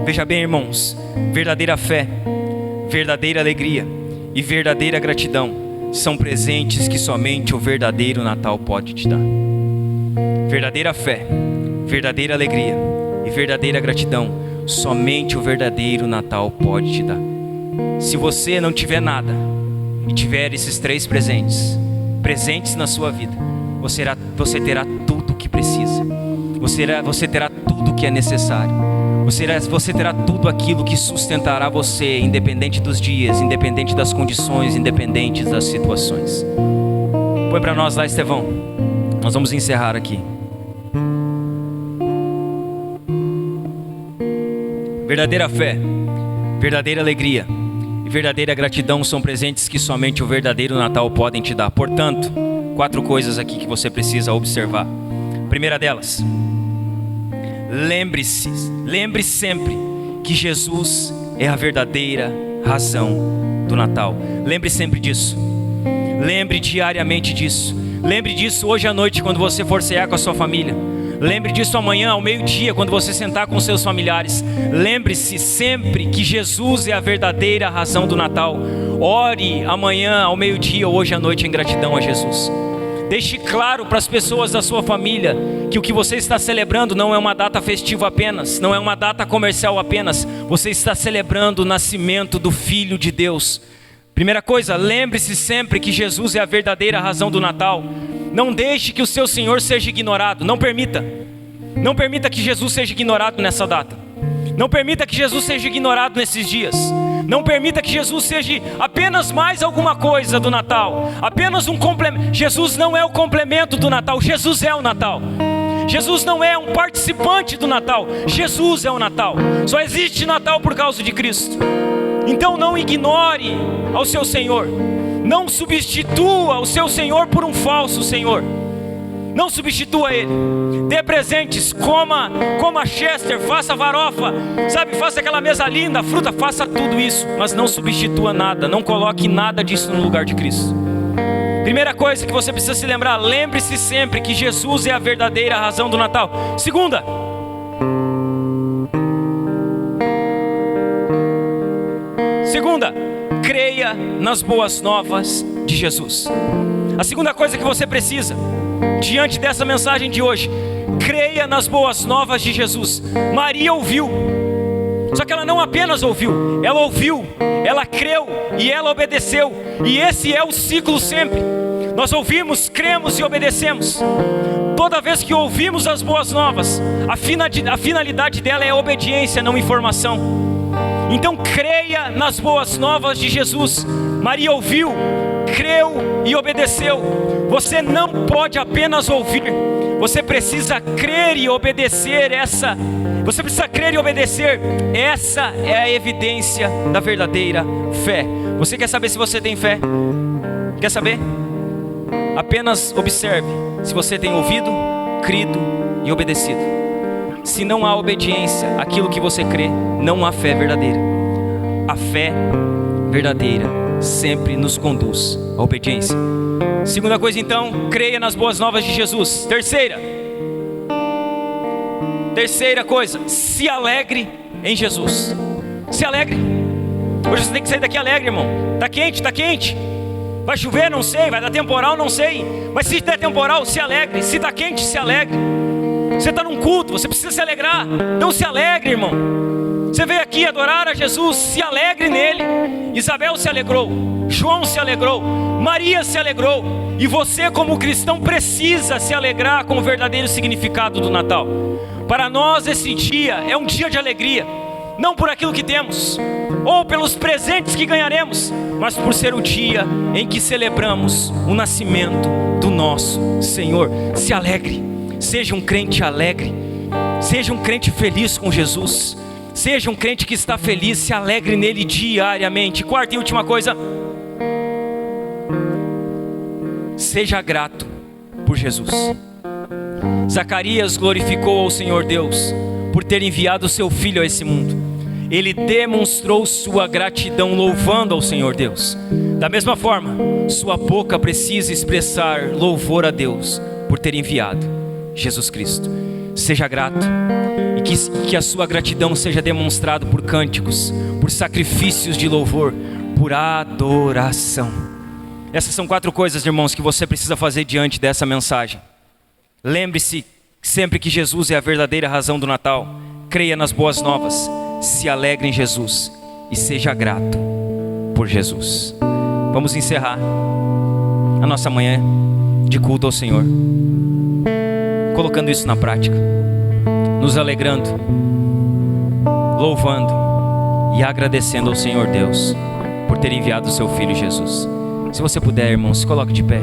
Veja bem, irmãos, verdadeira fé, verdadeira alegria e verdadeira gratidão são presentes que somente o verdadeiro Natal pode te dar. Verdadeira fé, verdadeira alegria e verdadeira gratidão somente o verdadeiro Natal pode te dar. Se você não tiver nada e tiver esses três presentes na sua vida, você terá tudo o que precisa. Você terá tudo o que é necessário. Você terá tudo aquilo que sustentará você, independente dos dias, independente das condições, independente das situações. Põe para nós lá, Estevão. Nós vamos encerrar aqui. Verdadeira fé, verdadeira alegria e verdadeira gratidão são presentes que somente o verdadeiro Natal podem te dar. Portanto, 4 coisas aqui que você precisa observar. Primeira delas, lembre sempre que Jesus é a verdadeira razão do Natal. Lembre sempre disso. Lembre diariamente disso. Lembre disso hoje à noite quando você for cear com a sua família. Lembre disso amanhã ao meio-dia quando você sentar com seus familiares. Lembre-se sempre que Jesus é a verdadeira razão do Natal. Ore amanhã ao meio-dia ou hoje à noite em gratidão a Jesus. Deixe claro para as pessoas da sua família que o que você está celebrando não é uma data festiva apenas, não é uma data comercial apenas. Você está celebrando o nascimento do Filho de Deus. Primeira coisa, lembre-se sempre que Jesus é a verdadeira razão do Natal. Não deixe que o seu Senhor seja ignorado. Não permita. Não permita que Jesus seja ignorado nessa data. Não permita que Jesus seja ignorado nesses dias. Não permita que Jesus seja apenas mais alguma coisa do Natal. Apenas um complemento. Jesus não é o complemento do Natal. Jesus é o Natal. Jesus não é um participante do Natal. Jesus é o Natal. Só existe Natal por causa de Cristo. Então não ignore ao seu Senhor. Não substitua o seu Senhor por um falso Senhor. Não substitua Ele. Dê presentes, coma Chester, faça farofa, sabe, faça aquela mesa linda, fruta, faça tudo isso. Mas não substitua nada, não coloque nada disso no lugar de Cristo. Primeira coisa que você precisa se lembrar, lembre-se sempre que Jesus é a verdadeira razão do Natal. Segunda, creia nas boas novas de Jesus. A segunda coisa que você precisa, diante dessa mensagem de hoje, creia nas boas novas de Jesus. Maria ouviu, só que ela não apenas ouviu, ela creu e ela obedeceu. E esse é o ciclo sempre. Nós ouvimos, cremos e obedecemos. Toda vez que ouvimos as boas novas, a finalidade dela é obediência, não informação. Então creia nas boas novas de Jesus. Maria ouviu, creu e obedeceu. Você não pode apenas ouvir, você precisa crer e obedecer. Você precisa crer e obedecer. Essa é a evidência da verdadeira fé. Você quer saber se você tem fé? Quer saber? Apenas observe se você tem ouvido, crido e obedecido. Se não há obediência àquilo que você crê, não há fé verdadeira. A fé verdadeira sempre nos conduz à obediência. Segunda coisa então, creia nas boas novas de Jesus. Terceira coisa, se alegre em Jesus. Se alegre. Hoje você tem que sair daqui alegre, irmão. Tá quente. Vai chover, não sei. Vai dar temporal, não sei. Mas se der temporal, se alegre. Se tá quente, se alegre. Você está num culto, você precisa se alegrar. Então se alegre, irmão. Você veio aqui adorar a Jesus, se alegre nele. Isabel se alegrou, João se alegrou, Maria se alegrou. E você como cristão precisa se alegrar com o verdadeiro significado do Natal. Para nós esse dia é um dia de alegria. Não por aquilo que temos, ou pelos presentes que ganharemos, mas por ser o dia em que celebramos o nascimento do nosso Senhor. Se alegre. Seja um crente alegre. Seja um crente feliz com Jesus. Seja um crente que está feliz. Se alegre nele diariamente. Quarta e última coisa, seja grato por Jesus. Zacarias glorificou ao Senhor Deus por ter enviado o seu filho a esse mundo. Ele demonstrou sua gratidão louvando ao Senhor Deus. Da mesma forma, sua boca precisa expressar louvor a Deus por ter enviado Jesus Cristo. Seja grato e que a sua gratidão seja demonstrada por cânticos, por sacrifícios de louvor, por adoração. Essas são 4 coisas, irmãos, que você precisa fazer diante dessa mensagem. Lembre-se sempre que Jesus é a verdadeira razão do Natal. Creia nas boas novas, se alegre em Jesus e seja grato por Jesus. Vamos encerrar a nossa manhã de culto ao Senhor, colocando isso na prática, nos alegrando, louvando e agradecendo ao Senhor Deus por ter enviado o seu Filho Jesus. Se você puder, irmãos, se coloque de pé.